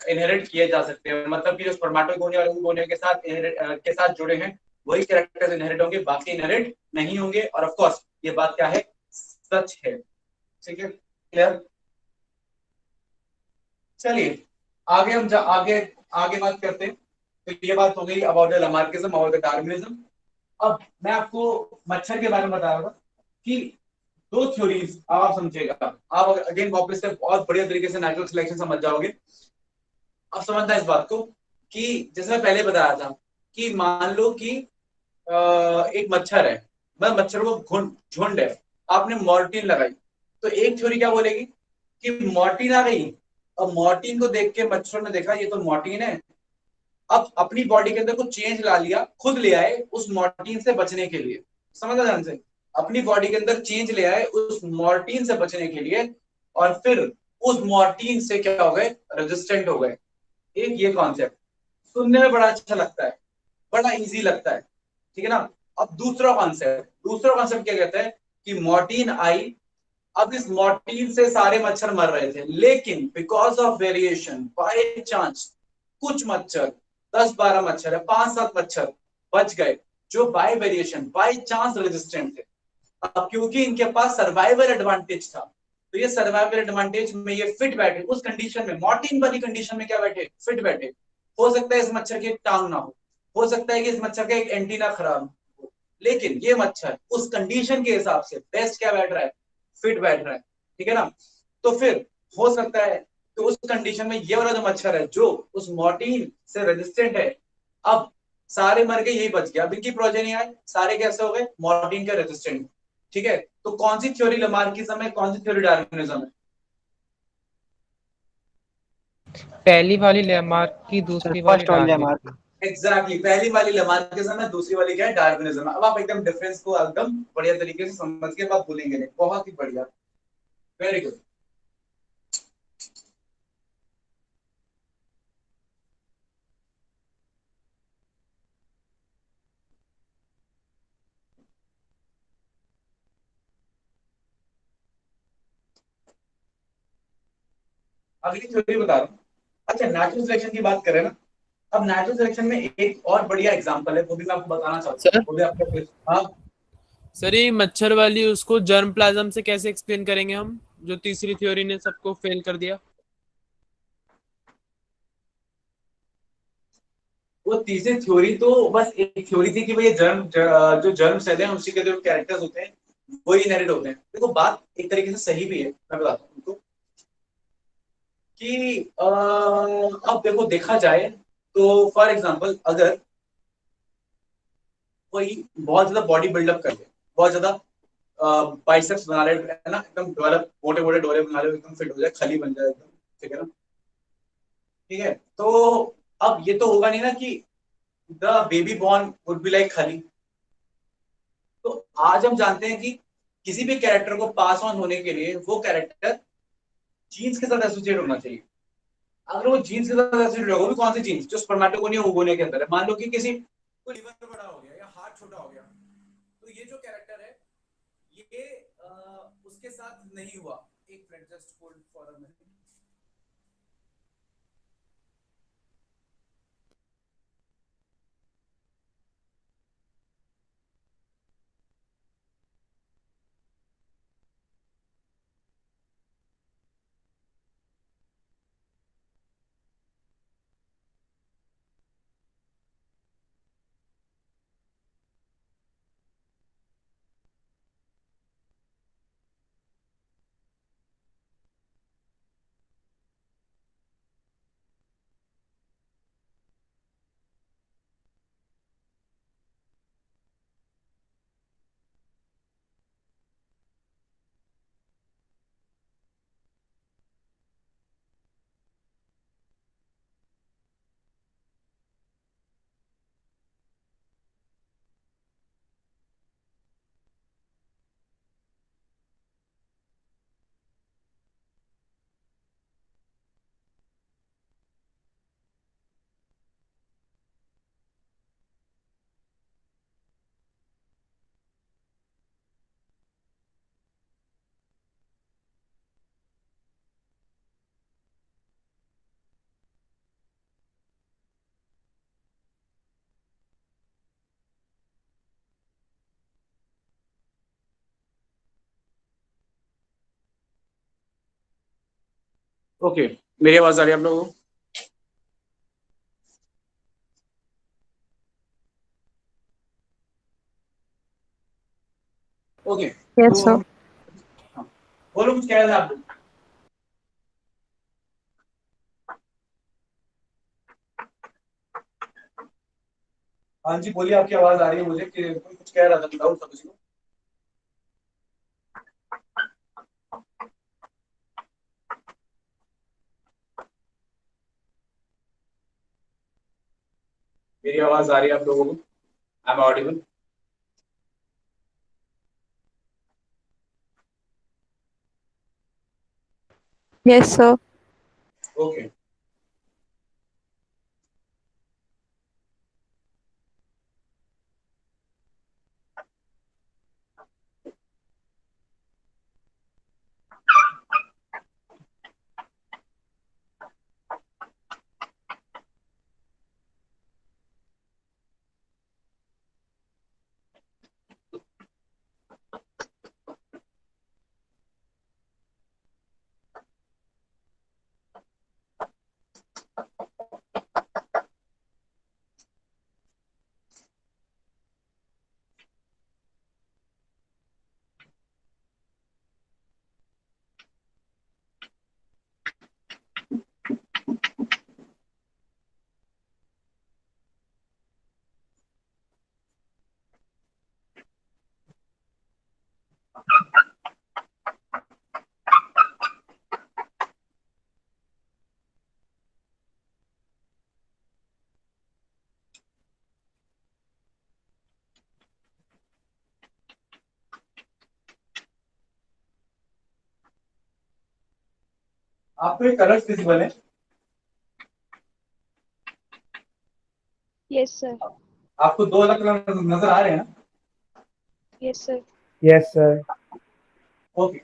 इनहेरिट किए जा सकते हैं। मतलब कि जो स्पर्मेटोगोनिया और ओवोगोनिया के साथ जुड़े हैं वही कैरेक्टर्स इनहेरिट होंगे, बाकी इनहेरिट नहीं होंगे। और ऑफ कोर्स ये बात क्या है? सच है। ठीक है, क्लियर? चलिए आगे हम आगे आगे बात करते हैं। तो ये बात हो गई अबाउट द लमार्किज्म और द डार्विनिज्म। अब मैं आपको मच्छर के बारे में बता रहा था कि दो थ्योरीज आप समझेगा, आप अगेन वापस से बहुत बढ़िया तरीके से नेचुरल सिलेक्शन समझ जाओगे। अब समझना इस बात को कि जैसे मैं पहले बताया था कि मान लो कि एक मच्छर है, मतलब मच्छरों को झुंड है, आपने मॉर्टिन लगाई, तो एक थ्योरी क्या बोलेगी कि मॉर्टिन आ गई। अब मॉर्टिन को देख के मच्छरों ने देखा ये तो मॉर्टिन है, अब अपनी बॉडी के अंदर कुछ चेंज ला लिया, खुद ले आए उस मॉर्टिन से बचने के लिए। समझा ध्यान से? अपनी बॉडी के अंदर चेंज ले आए उस मॉर्टिन से बचने के लिए, और फिर उस मॉर्टिन से क्या हो गए? रेजिस्टेंट हो गए। एक ये कॉन्सेप्ट सुनने में बड़ा अच्छा लगता है, बड़ा इजी लगता है, ठीक है ना। अब दूसरा कॉन्सेप्ट क्या कहता है कि मॉर्टिन आई, अब इस मॉर्टिन से सारे मच्छर मर रहे थे, लेकिन because of variation, bye chance कुछ मच्छर, 10-12 मच्छर है, 5-7 मच्छर बच गए जो bye variation, by chance resistant थे। अब क्योंकि इनके पास सर्वाइवल एडवांटेज था, तो ये सर्वाइवल एडवांटेज में ये फिट बैठे उस कंडीशन में, मॉर्टिन वाली कंडीशन में क्या बैठे? फिट बैठे। हो सकता है इस मच्छर की एक टांग ना हो सकता है कि इस मच्छर का एक एंटीना खराब हो, लेकिन ये मच्छर उस कंडीशन के हिसाब से बेस्ट क्या बैठ रहा है? फिट बैठ रहा है, ठीक है ना। तो फिर हो सकता है तो उस कंडीशन में ये वाला जो मच्छर है जो उस मॉर्टिन से रेजिस्टेंट है, अब सारे मर गए, यही बच गया। अब इनकी प्रोजेनी आए, सारे कैसे हो गए? मॉर्टिन के रेजिस्टेंट। ठीक है, तो कौन सी थ्योरी लमार्किज्म है, कौन सी थ्योरी डार्विनिज्म है? पहली वाली लैमार्क की, सर दूसरी वाली फर्स्ट वाली डार्विन लैमार्क। की। एग्जैक्टली, पहली वाली लमार्किज्म है, दूसरी वाली क्या है? डार्विनिज्म। अब आप एकदम डिफरेंस को एकदम बढ़िया तरीके से समझ के आप भूलेंगे नहीं। बहुत ही बढ़िया, वेरी गुड। अगली थ्योरी बता रहा हूँ। अच्छा, नेचुरल सिलेक्शन की बात करें ना, अब नेचुरल सिलेक्शन में एक और बढ़िया एग्जांपल है, वो भी मैं आपको बताना चाहता हूँ, सर वो भी आपको। हाँ, सर ये मच्छर वाली उसको जर्म प्लाज्म से कैसे एक्सप्लेन करेंगे हम, जो तीसरी थ्योरी ने सबको फेल कर दिया? वो तीसरी थ्योरी तो बस एक थ्योरी थी कि भाई जो जर्म सेल है उसी के जो कैरेक्टर्स होते हैं वही इनहेरिट होते हैं। देखो बात एक तरीके से सही भी है, मैं बताता हूँ तुमको कि अब देखो देखा जाए तो फॉर एग्जांपल अगर कोई बहुत ज्यादा बॉडी बिल्डअप कर ले, बहुत ज्यादा बाइसेप्स बना ले, है ना, एकदम डेवलप मोटे मोटे डोरे बना ले, एकदम फिट हो जाए, खली बन जाए एकदम, ठीक है ना। ठीक है, तो अब ये तो होगा नहीं ना कि the baby born would be like खली। तो आज हम जानते हैं कि किसी भी कैरेक्टर को पास ऑन होने के लिए वो कैरेक्टर जीन्स के साथ एसोसिएट होना चाहिए। अगर वो जीन्स के साथ एसोसिएटेड होगा, भी कौन सी जीन्स जो स्पर्मेटोगोनिया ओगोनिया के अंदर है। मान लो कि किसी को लिवर बड़ा हो गया या हार्ट छोटा हो गया, तो ये जो कैरेक्टर है ये उसके साथ नहीं हुआ। एक minute, just hold for a minute. Okay, मेरी आवाज आ रही है आप लोगों को? Okay, Yes, sir. तो हाँ, बोलो कुछ कह रहे थे आप लोग। हाँ जी बोलिए, आपकी आवाज आ रही है मुझे कि कोई कुछ कह रहा था, डाउट था किसी को। मेरी आवाज आ रही है आप लोगों को? I am audible? Yes, sir. Okay, आपको एक कलर विजिबल है? Yes, sir. आपको दो अलग कलर नजर आ रहे हैं ना? Yes, sir. Yes, sir. Okay,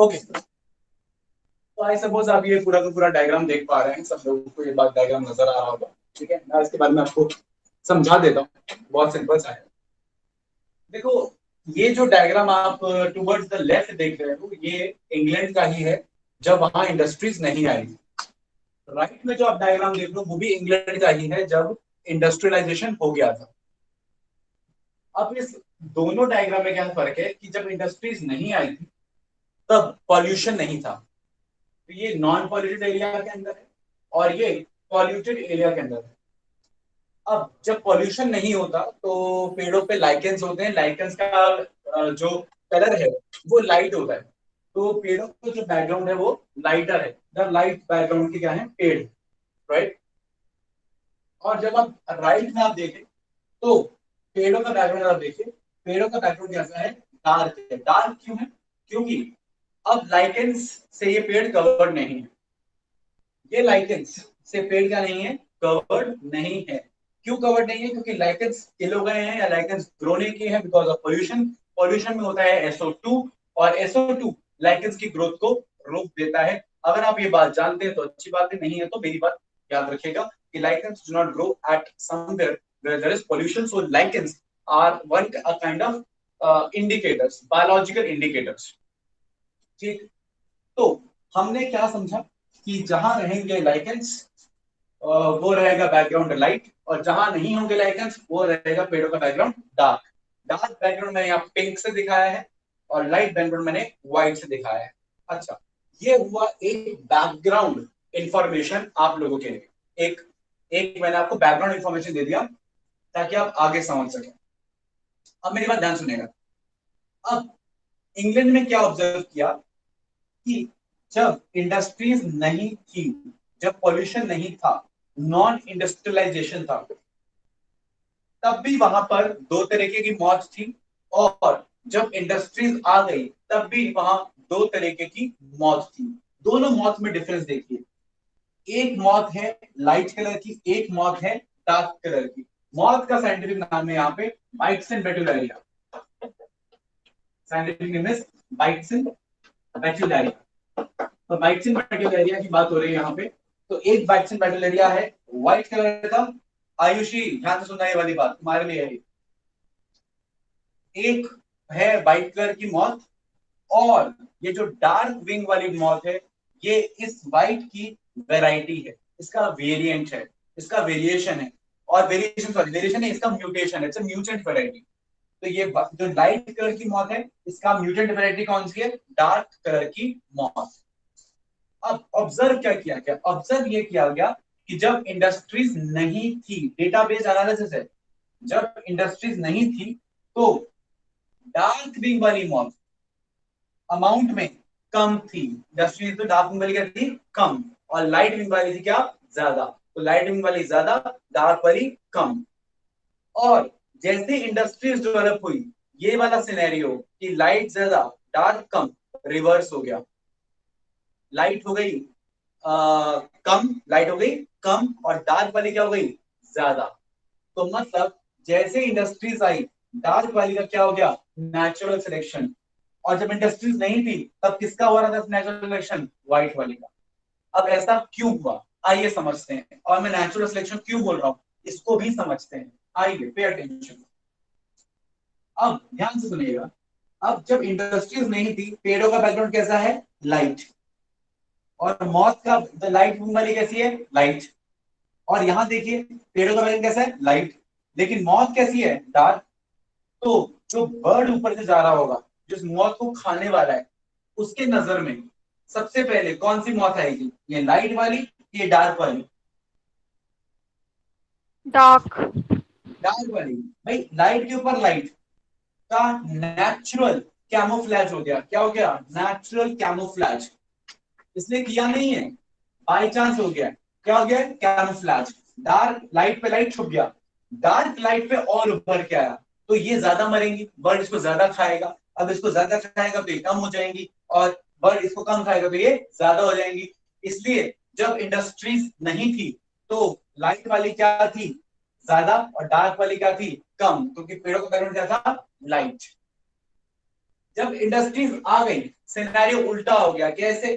okay, तो आई सपोज आप ये पूरा का पूरा डायग्राम देख पा रहे हैं, सब लोगों को ये बात डायग्राम नजर आ रहा होगा, ठीक है। मैं इसके बारे में आपको समझा देता हूँ, बहुत सिंपल सा है। देखो, ये जो डायग्राम आप टुवर्ड्स द लेफ्ट देख रहे हो, ये इंग्लैंड का ही है जब वहां इंडस्ट्रीज नहीं आई। राइट में जो आप डायग्राम देख रहे हो वो भी इंग्लैंड का ही है जब इंडस्ट्रियलाइजेशन हो गया था। अब इस दोनों डायग्राम में क्या फर्क है कि जब इंडस्ट्रीज नहीं आई थी तब पॉल्यूशन नहीं था, तो ये नॉन पॉल्यूटेड एरिया के अंदर है और ये पॉल्यूटेड एरिया के अंदर है। अब जब पॉल्यूशन नहीं होता तो पेड़ों पे लाइकेंस होते हैं, लाइकेंस का जो कलर है वो लाइट होता है, तो पेड़ों का जो बैकग्राउंड है वो लाइटर है, जब लाइट बैकग्राउंड की क्या है, पेड़, राइट। और जब आप राइट में आप देखें तो पेड़ों का बैकग्राउंड आप देखिए, पेड़ों का बैकग्राउंड कैसा है, डार्क है। डार्क क्यों है, क्योंकि अब लाइकेंस से ये पेड़ कवर्ड नहीं है, ये लाइकेंस से पेड़ क्या नहीं है, कवर्ड नहीं है। क्यों कवर्ड नहीं है, क्योंकि लाइकेंस किल हो गए हैं या लाइकेंस ग्रो नहीं किए हैं बिकॉज ऑफ पोल्यूशन। पोल्यूशन में होता है SO2 और SO2 लाइकेंस की ग्रोथ को रोक देता है। अगर आप ये बात जानते हैं तो अच्छी बात है, नहीं है तो मेरी बात याद रखिएगा कि lichens do not grow at somewhere where there is pollution, so lichens are one a kind of indicators, biological indicators, ठीक। तो हमने क्या समझा कि जहां रहेंगे lichens वो रहेगा बैकग्राउंड लाइट, और जहां नहीं होंगे लाइकेंस वो रहेगा पेड़ों का बैकग्राउंड डार्क। डार्क बैकग्राउंड मैंने यहाँ पिंक से दिखाया है और लाइट बैकग्राउंड मैंने व्हाइट से दिखाया है। अच्छा, ये हुआ एक बैकग्राउंड इंफॉर्मेशन आप लोगों के लिए। एक एक मैंने आपको बैकग्राउंड इंफॉर्मेशन दे दिया ताकि आप आगे समझ सकें। अब मेरी बात ध्यान सुनिएगा। अब इंग्लैंड में क्या ऑब्जर्व किया कि जब इंडस्ट्रीज नहीं थी, जब पॉल्यूशन नहीं था, नॉन इंडस्ट्रियलाइजेशन था, तब भी वहां पर दो तरीके की मौत थी, और जब इंडस्ट्रीज आ गई तब भी वहां दो तरीके की मौत थी। दोनों मौत में डिफरेंस देखिए, एक मौत है लाइट कलर की, एक मौत है डार्क कलर की। मौत का साइंटिफिक नाम है यहाँ पे बाइटसन बेटुलारिया, साइंटिफिक नेम इज बाइटसन बेटुलारिया। तो बाइटसन बेटुलारिया की बात हो रही है यहाँ पे। तो एक बाइटसन बेटुलारिया है व्हाइट कलर का, आयुषी ध्यान से सुनना ये वाली बात तुम्हारे लिए है। एक है व्हाइट कलर की मौत, और ये जो डार्क विंग वाली मौत है ये इस व्हाइट की वैरायटी है, इसका वेरिएंट है, इसका वेरिएशन है, और वेरिएशन है, इसका म्यूटेशन है, इट्स अ म्यूटेंट वैरायटी। तो ये जो लाइट कलर की मौत है इसका म्यूटेंट वैरायटी कौन सी है, डार्क कलर की मौत। अब ऑब्जर्व क्या किया गया, ऑब्जर्व ये किया गया कि जब इंडस्ट्रीज नहीं थी, डेटाबेस एनालिसिस है, जब इंडस्ट्रीज नहीं थी तो डार्क विंग वाली मौत अमाउंट में कम थी। इंडस्ट्रीज तो डार्क विंग वाली क्या थी, कम, और लाइट विंग वाली थी क्या, ज्यादा। तो लाइट विंग वाली ज्यादा, डार्क वाली कम। और जैसे इंडस्ट्रीज डेवलप हुई, ये वाला सिनेरियो कि लाइट ज्यादा डार्क कम रिवर्स हो गया। लाइट हो गई कम, लाइट हो गई कम, और डार्क वाली क्या हो गई, ज्यादा। तो मतलब जैसे इंडस्ट्रीज आई डार्क वाली का क्या हो गया, नेचुरल सिलेक्शन, और जब इंडस्ट्रीज नहीं थी तब किसका हो रहा था नेचुरल सिलेक्शन, व्हाइट वाली का। अब ऐसा क्यों हुआ, आइए समझते हैं। और मैं नेचुरल सिलेक्शन क्यों बोल रहा हूं इसको भी समझते हैं, आइए पे अटेंशन। अब ध्यान से सुनिएगा, अब जब इंडस्ट्रीज नहीं थी पेड़ों का बैकग्राउंड कैसा है, लाइट, और मौत का लाइट वाली कैसी है, लाइट। और यहां देखिए पेड़ों का बैकग्राउंड कैसा है, लाइट, लेकिन मौत कैसी है, डार्क। तो जो बर्ड ऊपर से जा रहा होगा, जिस मौत को खाने वाला है, उसके नजर में सबसे पहले कौन सी मौत आएगी, ये लाइट वाली, ये डार्क वाली, डार्क। डार्क वाली। भाई लाइट के ऊपर लाइट का नेचुरल कैमोफ्लैज हो गया, क्या हो गया, नेचुरल कैमोफ्लैज। इसने किया नहीं है, बाय चांस हो गया। क्या हो गया, कैमोफ्लैज। डार्क लाइट पे लाइट छुप गया, डार्क लाइट पे और उभर के आया, तो ये ज्यादा मरेंगी, बर्ड इसको ज्यादा खाएगा। अब इसको ज्यादा खाएगा तो ये कम हो जाएंगी, और बर्ड इसको कम खाएगा तो ये ज्यादा हो जाएंगी। इसलिए जब इंडस्ट्रीज नहीं थी तो लाइट वाली क्या थी, ज्यादा, और डार्क वाली क्या थी, कम, क्योंकि पेड़ों का बैकग्राउंड क्या था, लाइट। जब इंडस्ट्रीज आ गई सिनेरियो उल्टा हो गया। कैसे?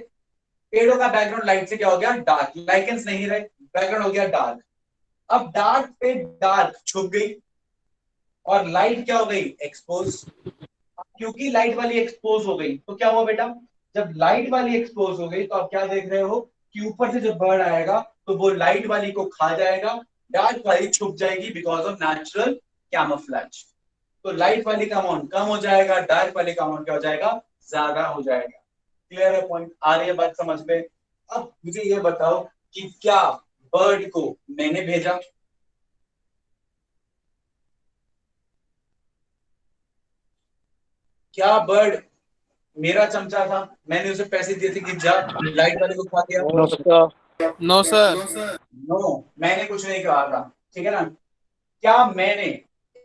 पेड़ों का बैकग्राउंड लाइट से क्या हो गया? डार्क। लाइकेंस नहीं रहे, बैकग्राउंड हो गया डार्क। अब डार्क पे डार्क छुप गई और लाइट क्या हो गई? एक्सपोज। क्योंकि लाइट वाली एक्सपोज हो गई तो क्या हुआ बेटा? जब लाइट वाली एक्सपोज हो गई तो आप क्या देख रहे हो कि ऊपर से जब बर्ड आएगा तो वो लाइट वाली को खा जाएगा, डार्क वाली छुप जाएगी बिकॉज ऑफ नेचुरल कैमोफ्लेज। तो लाइट वाली का अमाउंट कम हो जाएगा, डार्क वाली का अमाउंट क्या हो जाएगा? ज्यादा हो जाएगा। क्लियर है पॉइंट? आ रही है बात समझ में? अब मुझे ये बताओ कि क्या बर्ड को मैंने भेजा? क्या बर्ड मेरा चमचा था? मैंने उसे पैसे दिए थे कि जा लाइट वाले को खा गया? No sir. No sir. No, मैंने कुछ नहीं कहा था। ठीक है ना? क्या मैंने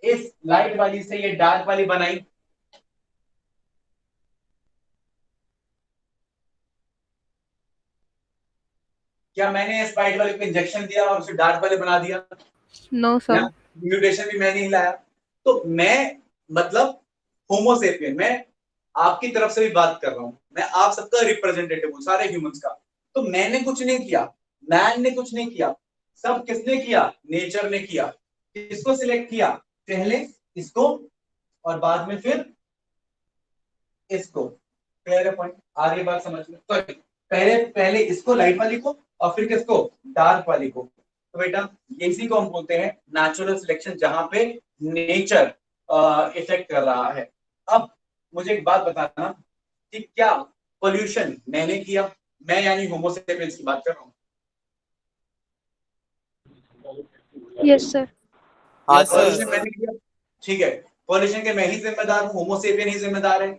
इस लाइट वाली से ये डार्क वाली बनाई? क्या मैंने इस लाइट वाले को इंजेक्शन दिया और उसे डार्क वाले बना दिया? No, ना, sir. म्यूटेशन भी मैंने ही लाया। तो मैं मतलब होमोसेपियन, मैं आपकी तरफ से भी बात कर रहा हूं, मैं आप सबका रिप्रेजेंटेटिव हूं, सारे ह्यूमंस का। तो मैंने कुछ नहीं किया, मैन ने कुछ नहीं किया, सब किसने किया? नेचर ने किया। किसको सिलेक्ट किया? पहले इसको और बाद में फिर इसको। क्लियर है पॉइंट? आगे बात समझ में? तो पहले पहले इसको लाइट वाली को और फिर किसको? डार्क वाली को। तो बेटा इसी को हम बोलते हैं नेचुरल सिलेक्शन, जहां पे नेचर इफेक्ट कर रहा है। अब मुझे एक बात बताना कि क्या पोल्यूशन मैंने किया? मैं यानी होमोसेपियंस की बात कर रहा हूँ। Yes, sir. हाँ पॉल्यूशन सर। मैंने किया, ठीक है। पॉल्यूशन के मैं ही जिम्मेदार हूँ, होमोसेपियन ही जिम्मेदार है।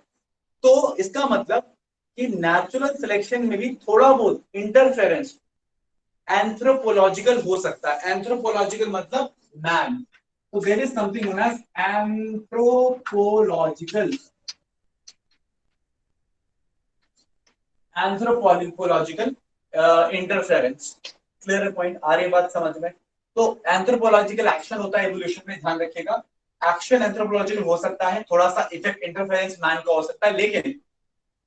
तो इसका मतलब कि नेचुरल सिलेक्शन में भी थोड़ा बहुत इंटरफेरेंस एंथ्रोपोलॉजिकल हो सकता है। एंथ्रोपोलॉजिकल मतलब मैन। तो there is something known as anthropological, anthropological interference. Clear है पॉइंट? आ रही बात समझ में? तो एंथ्रोपोलॉजिकल एक्शन होता है एवोल्यूशन में, ध्यान रखिएगा। एक्शन एंथ्रोपोलॉजिकल हो सकता है, थोड़ा सा इफेक्ट इंटरफेरेंस मैन का हो सकता है, लेकिन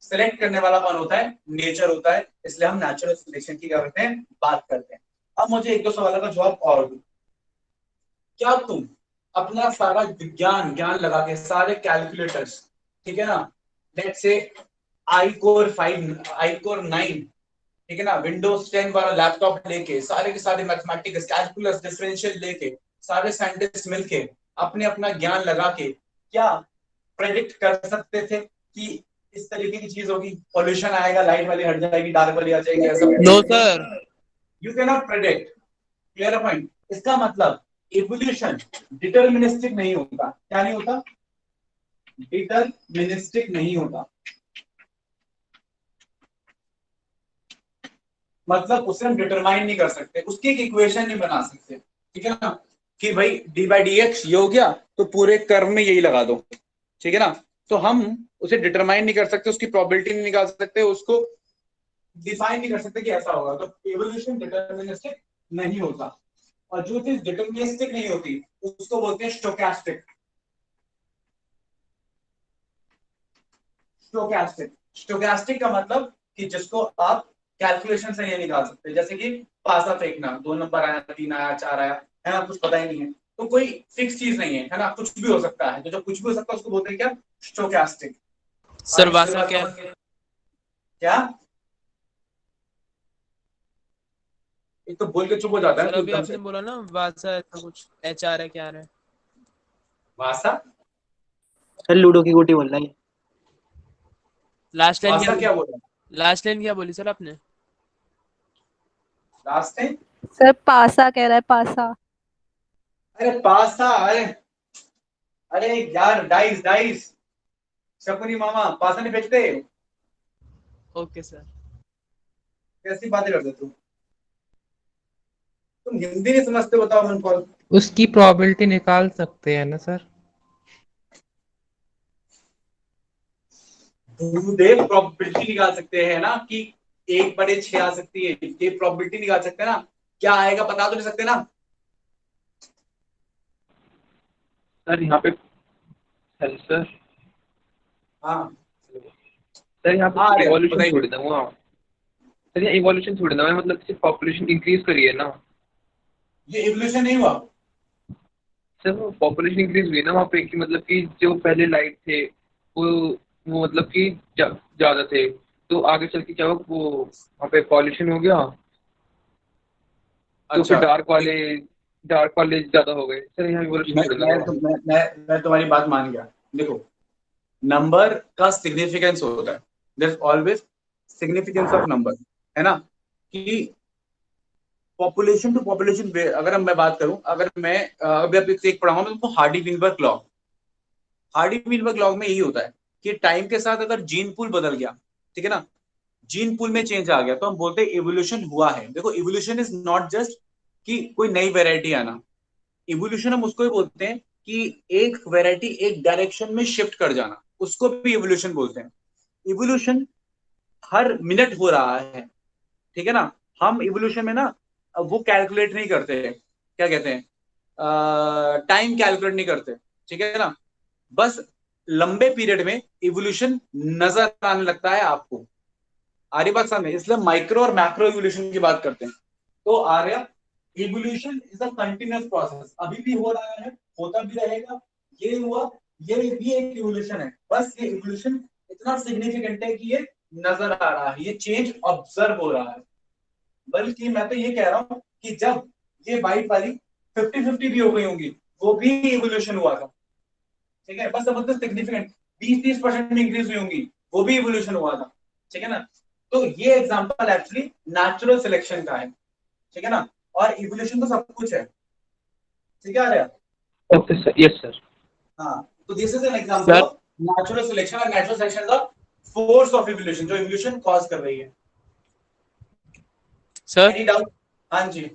सिलेक्ट करने वाला कौन होता है? नेचर होता है। इसलिए हम नेचुरल सिलेक्शन की क्या करते हैं? बात करते हैं। अब मुझे एक दो सवालों का जवाब और दो। क्या तुम अपना सारा विज्ञान ज्ञान लगा के, सारे कैलकुलेटर्स, ठीक है ना, let's say I core 5, I core 9, ठीक है ना, विंडोज 10 वाला लैपटॉप लेके, सारे के सारे मैथमेटिक्स, कैलकुलस, डिफरेंशियल लेके, सारे साइंटिस्ट मिलके अपने अपना ज्ञान लगा के क्या प्रेडिक्ट कर सकते थे कि इस तरीके की चीज होगी? पॉल्यूशन आएगा, लाइट वाली हट जाएगी, डार्क वाली आ जाएगी, ऐसा no sir. You can not predict. Clear point? इसका मतलब इवोल्यूशन डिटरमिनिस्टिक नहीं होता। क्या नहीं होता? डिटरमिनिस्टिक नहीं होता। मतलब उसे हम डिटरमाइन नहीं कर सकते, उसकी एक इक्वेशन नहीं बना सकते, ठीक है ना, कि भाई डी बाई डी एक्स ये हो गया तो पूरे कर्व में यही लगा दो, ठीक है ना। तो हम उसे डिटरमाइन नहीं कर सकते, उसकी प्रोबेबिलिटी नहीं निकाल सकते, उसको डिफाइन नहीं कर सकते कि ऐसा होगा। तो एवोल्यूशन डिटरमिनिस्टिक नहीं होता। और जो चीज डिटरमिनिस्टिक नहीं होती उसको बोलते हैं स्टोकैस्टिक। स्टोकैस्टिक, स्टोकैस्टिक का मतलब कि जिसको आप कैलकुलेशन से नहीं निकाल सकते। जैसे कि पासा फेंकना, 2 नंबर आया, 3 आया, 4 आया, है ना, कुछ पता ही नहीं है, तो कोई फिक्स चीज नहीं है ना, कुछ भी हो सकता है। तो जब कुछ भी हो सकता है उसको बोलते हैं क्या? स्टोकैस्टिक। सर वासा क्या? क्या? एक तो बोल के चुप हो जाता है सर तो अभी एकदम आपने से। बोला ना वासा ऐसा कुछ एच आर है क्या है? वासा? सर लूडो की गोटी बोल रहा है। लास्ट लाइन क्या वासा क्या बोली? बोला? लास्ट लाइन क्या बोली सर आपने? Last time? सर पासा कह रहा है पासा. अरे पासा, अरे अरे यार, डाइस डाइस, शकुनी मामा पासा नहीं फेंकते। Okay sir. कैसी बातें करते तुम हिंदी नहीं समझते? बताओ मन कौन। उसकी प्रोबेबिलिटी निकाल सकते हैं ना सर? भूदेव प्रोबेबिलिटी निकाल सकते हैं ना कि 1/6 आ सकती है, ये प्रोबेबिलिटी निकाल सकते हैं ना। क्या आएगा बता तो नहीं सकते ना। सर यहाँ पे सेंसर हाँ सर यहाँ हाँ पे अरे इवोल्यूशन बताइए। छोड़ दूंगा। सर यहाँ इवोल्यूशन छोड़ दूंगा, मतलब सिर्फ पॉपुलेशन इंक्रीज करी है ना। ये इवोल्यूशन नहीं हुआ। सर वो पॉपुलेशन इंक्रीज हुई ना वहाँ पे, कि मतलब कि जो पहले लाइट थे वो वो मतलब कि ज्यादा थे, तो आगे चल के क्या हुआ, वो वहाँ पे पॉल्यूशन हो गया, तो फिर अच्छा ठीक। डार्क वाले ज्यादा हो गए। सर यहाँ इवोल्यूशन मैं छोड़ मैं दूंगा। तो मैं तुम्हारी बात मान गया। देखो, नंबर का सिग्निफिकेंस होता है, there is always significance of number, है ना। कि पॉपुलेशन टू पॉपुलेशन, अगर मैं बात करूं, अगर मैं अभी अभी एक पढ़ाऊंगा मैं तुमको, Hardy Weinberg law. Hardy Weinberg law में यही होता है कि टाइम के साथ अगर जीन पूल बदल गया, ठीक है ना, जीन पूल में चेंज आ गया, तो हम बोलते हैं इवोल्यूशन हुआ है। देखो, इवोल्यूशन इज नॉट जस्ट कि कोई नई वेराइटी आना। इवोल्यूशन हम उसको ही बोलते हैं कि एक वेराइटी एक डायरेक्शन में शिफ्ट कर जाना, उसको भी इवोल्यूशन बोलते हैं। इवोल्यूशन हर मिनट हो रहा है, ठीक है ना। हम इवोल्यूशन में ना वो कैलकुलेट नहीं करते, क्या कहते हैं, टाइम कैलकुलेट नहीं करते, ठीक है ना। बस लंबे पीरियड में इवोल्यूशन नजर आने लगता है आपको। आर्य बात सामने, इसलिए माइक्रो और मैक्रो इवोल्यूशन की बात करते हैं। तो Arya, evolution is a continuous process, अभी भी हो रहा है, होता भी रहेगा। ये हुआ, ये भी एक इवोल्यूशन है, बस ये इवोल्यूशन इतना सिग्निफिकेंट है कि ये नजर आ रहा है, ये चेंज ऑब्जर्व हो रहा है। बल्कि मैं तो ये कह रहा हूं कि जब ये वाइट वाली 50-50 भी हो गई होंगी, वो भी इवोल्यूशन हुआ था, ठीक है। बस मतलब सिग्निफिकेंट 20-30% में इंक्रीज हुई होंगी, वो भी इवोल्यूशन हुआ था, ठीक है ना। तो ये एग्जांपल एक्चुअली नेचुरल सिलेक्शन का है, ठीक है ना। और इवोल्यूशन तो सब कुछ है, ठीक है Arya. Okay sir, yes sir. हाँ, तो this is an example sir of natural selection, और नेचुरल सिलेक्शन का फोर्स ऑफ इवोल्यूशन, जो इवोल्यूशन कॉज कर रही है। Sir any doubt? हाँ जी।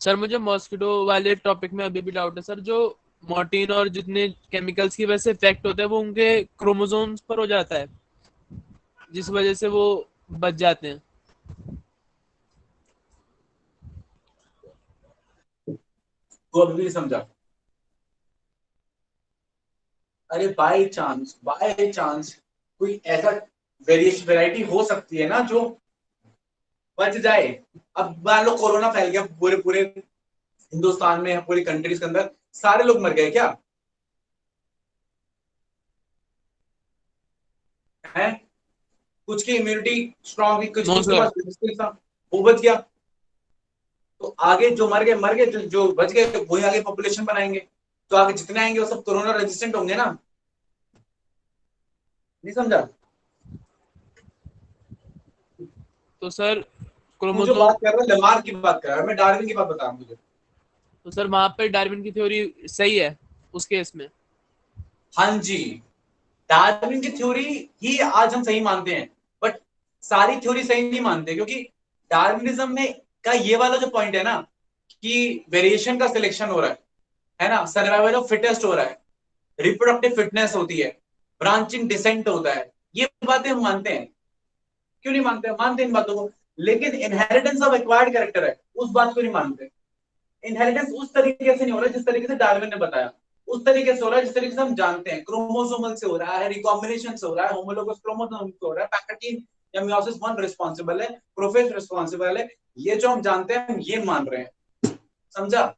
सर मुझे मॉस्किटो वाले टॉपिक में अभी भी डाउट है सर। जो मॉर्टिन और जितने केमिकल्स की वजह से इफेक्ट होता है वो उनके क्रोमोसोम्स पर हो जाता है, जिस वजह से वो बच जाते हैं। तो अभी भी नहीं समझा। अरे बाय चांस कोई ऐसा वेरिएशन वैरायटी हो सकती है ना जो बच जाए। अब मान लो कोरोना फैल गया पूरे पूरे हिंदुस्तान में, पूरी कंट्रीज के अंदर, सारे लोग मर गए क्या है? कुछ की इम्यूनिटी स्ट्रांग थी, कुछ नो कुछ के सर। पास resistance था, वो बच गया। तो आगे जो मर गए, जो बच गए तो वही आगे पॉपुलेशन बनाएंगे। तो आगे जितने आएंगे वो सब कोरोना रेजिस्टेंट होंगे ना। नहीं समझा? तो सर तू जो क्रोमोसोम, बात कर रहा है लेमार्क की बात कर रहा है, मैं डार्विन की बात बता रहा हूँ मुझे। तो सर वहां पर डार्विन की थ्योरी सही है उस केस में। हाँ जी, डार्विन की थ्योरी ही आज हम सही मानते हैं, बट सारी थ्योरी सही नहीं मानते, क्योंकि डार्विनिज्म में का ये वाला जो पॉइंट है ना, कि वेरिएशन का सिलेक्शन हो रहा है ना, सर्वाइवल ऑफ फिटेस्ट हो रहा है, रिप्रोडक्टिव फिटनेस होती है, ब्रांचिंग डिसेंट होता है, ये बातें हम मानते हैं। क्यों नहीं मानते? मानते हैं इन बातों को, लेकिन इनहेरिटेंस ऑफ एक्वायर्ड कैरेक्टर है, उस बात को नहीं मानते। इनहेरिटेंस उस तरीके से नहीं हो रहा जिस तरीके से डार्विन ने बताया, उस तरीके से हो रहा है जिस तरीके से हम जानते हैं, क्रोमोसोमल से हो रहा है, रिकॉम्बिनेशन से हो रहा है, होमोलोगस क्रोमोसोम से हो रहा है, पैकेटिन या मियोसिस 1 रिस्पांसिबल है, प्रोफेज रिस्पांसिबल है। ये जो हम जानते हैं हम ये मान रहे हैं, समझा?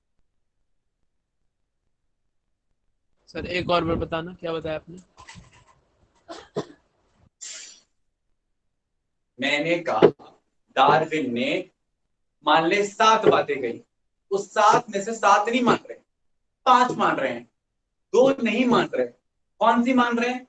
सर एक और बार बताना क्या बताया आपने। मैंने कहा डार्विन ने मान ले 7 बातें कही, उस 7 में से 7 नहीं मान रहे, 5 मान रहे हैं, 2 नहीं मान रहे। कौन सी मान रहे हैं?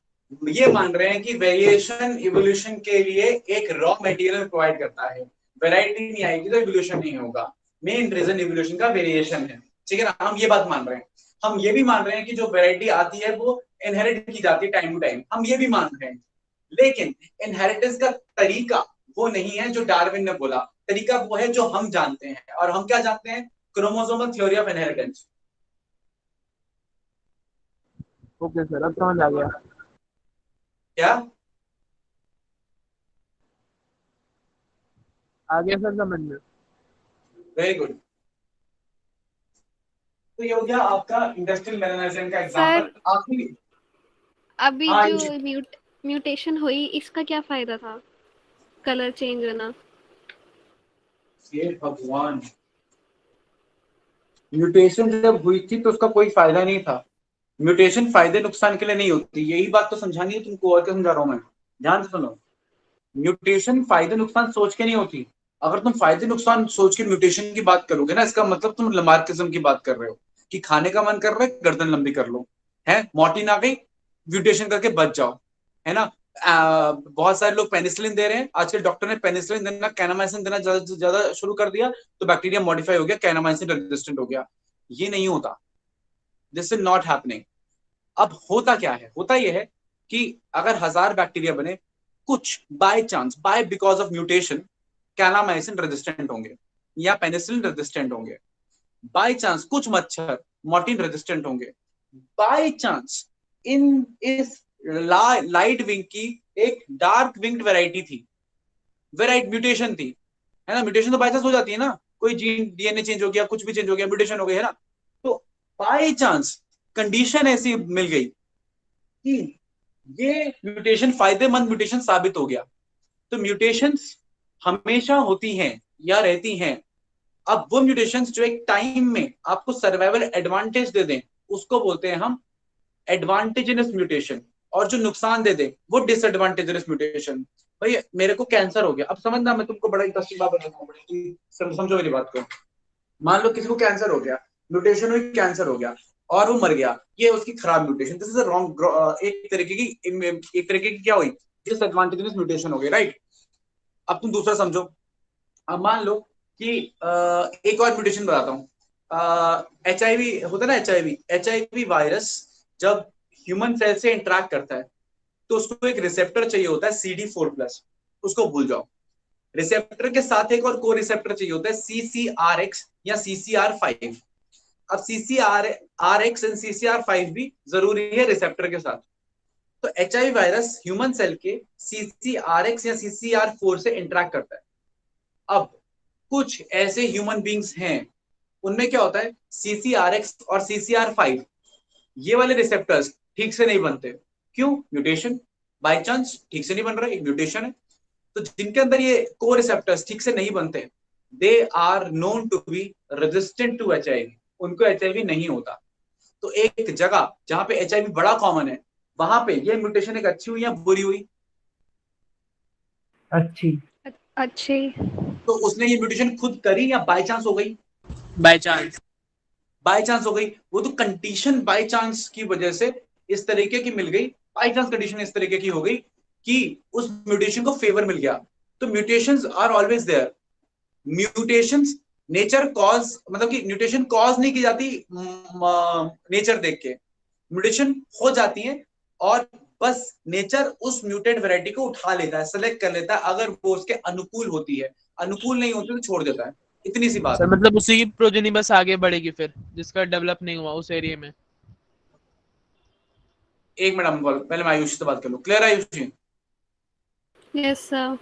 ये मान रहे हैं कि वेरिएशन इवोल्यूशन के लिए एक रॉ मटेरियल प्रोवाइड करता है, वैरायटी नहीं आएगी तो इवोल्यूशन नहीं होगा, मेन रीजन इवोल्यूशन का वेरिएशन है, ठीक है ना। हम ये बात मान रहे हैं। हम ये भी मान रहे हैं कि जो वैरायटी आती है वो इनहेरिट की जाती है टाइम टू टाइम, हम ये भी मान रहे हैं। लेकिन इनहेरिटेंस का तरीका वो नहीं है जो डार्विन ने बोला, तरीका वो है जो हम जानते हैं। और हम क्या जानते हैं? Chromosomal theory of inheritance. Okay sir, अब समझ आ गया। क्या? आ गया सर समझ में। Very good. तो ये हो गया आपका इंडस्ट्रियल मैकेनाइजेशन का सर एग्जांपल। आखिरी अभी हाँ जो म्यूटेशन हुई इसका क्या फायदा था, कलर चेंज होना? ये भगवान, म्यूटेशन जब हुई थी तो उसका कोई फायदा नहीं था। म्यूटेशन फायदे नुकसान के लिए नहीं होती, यही बात तो समझानी है तुमको, और क्या समझा रहा हूं मैं, ध्यान से सुनो। म्यूटेशन फायदे नुकसान सोच के नहीं होती। अगर तुम फायदे नुकसान सोच के म्यूटेशन की बात करोगे ना, इसका मतलब तुम लमार्किज्म की बात कर रहे हो कि खाने का मन कर रहा है गर्दन लंबी कर लो, है मॉर्टिन आ गई म्यूटेशन करके बच जाओ, है ना। बहुत सारे लोग पेनिसिलिन दे रहे हैं आजकल, डॉक्टर ने पेनिसिलिन देना कैनामाइसिन देना ज्यादा ज्यादा शुरू कर दिया, तो बैक्टीरिया मॉडिफाई हो गया, कैनामाइसिन रेजिस्टेंट हो गया। ये नहीं होता, दिस इज नॉट हैपनिंग। अब होता क्या है, होता यह है कि अगर 1000 बैक्टीरिया बने, कुछ by chance, by because of mutation kanamycin resistant होंगे या पेनिसिलिन रेजिस्टेंट होंगे। बाय चांस कुछ मच्छर मॉर्टिन रेजिस्टेंट होंगे। बाय चांस इन इस लाइट विंग की एक डार्क विंग्ड वैरायटी थी, वेराइट म्यूटेशन थी, है ना। म्यूटेशन तो बाय चांस हो जाती है ना, कोई जीन डीएनए चेंज हो गया, कुछ भी चेंज हो गया, म्यूटेशन हो गई, है ना। तो बाय चांस कंडीशन ऐसी मिल गई कि ये म्यूटेशन फायदेमंद म्यूटेशन साबित हो गया। तो म्यूटेशंस हमेशा होती हैं या रहती हैं। अब वो म्यूटेशंस जो एक टाइम में आपको सर्वाइवल एडवांटेज दे दें, उसको बोलते हैं हम एडवांटेजनस म्यूटेशन, और जो नुकसान दे दे वो डिसएडवांटेजनस म्यूटेशन। भाई मेरे को कैंसर हो गया, अब समझना, मैं तुमको बड़ा इंटरेस्टिंग बात बताता हूँ, समझो मेरी बात को। मान लो किसी को कैंसर हो गया, म्यूटेशन हुई, कैंसर हो गया और वो मर गया, ये उसकी खराब mutation, this is a wrong, एक तरीके की क्या हुई, डिसएडवांटेजनस म्यूटेशन हो गई, राइट। अब तुम दूसरा समझो। अब मान लो कि एक और म्यूटेशन बताता हूँ, HIV होता है ना, एच आई वी वायरस जब ह्यूमन सेल से इंटरेक्ट करता है तो उसको एक रिसेप्टर चाहिए होता है CD4+, उसको भूल जाओ। रिसेप्टर के साथ एक और को रिसेप्टर चाहिए होता है CCRX या CCR5। अब CCRX एंड CCR5 भी जरूरी है रिसेप्टर के साथ। तो HIV वायरस ह्यूमन सेल के CCRX या CCR4 से इंटरेक्ट करता है। अब कुछ ऐसे ह्यूमन बींग्स हैं, उनमें क्या होता है, CCRX और CCR5 ये वाले रिसेप्टर्स ठीक से नहीं बनते। क्यों? म्यूटेशन, बाय चांस ठीक से नहीं बन रहा, एक म्यूटेशन है। तो जिनके अंदर ये को रिसेप्टर्स ठीक से नहीं बनते, they are known to be resistant to HIV, उनको HIV नहीं होता। तो एक जगह जहां पे HIV बड़ा कॉमन है, वहां पे ये म्यूटेशन एक अच्छी हुई या बुरी हुई? अच्छी। अच्छे। तो उसने ये म्यूटेशन खुद करी या बाय चांस हो गई? Bye chance. बाय चांस हो गई। वो तो कंडीशन बाय चांस की वजह से इस तरीके की मिल गई, बाय चांस कंडीशन इस तरीके की हो गई कि उस म्यूटेशन को फेवर मिल गया। तो mutations are always there. Mutations nature cause, मतलब कि म्यूटेशन कॉज नहीं की जाती नेचर देख के, म्यूटेशन हो जाती है और बस नेचर उस म्यूटेड वैरायटी को उठा लेता है, सेलेक्ट कर लेता है, अगर वो उसके अनुकूल होती है, अनुकूल नहीं होती तो छोड़ देता है। इतनी सी बात सर है। मतलब उसी की प्रोजेनी बस आगे बढ़ेगी फिर, जिसका डेवलप नहीं हुआ उस एरिया में। एक मिनट अमन, पहले मैं आयुष से बात कर लूं। Clear Ayush ji? Yes sir.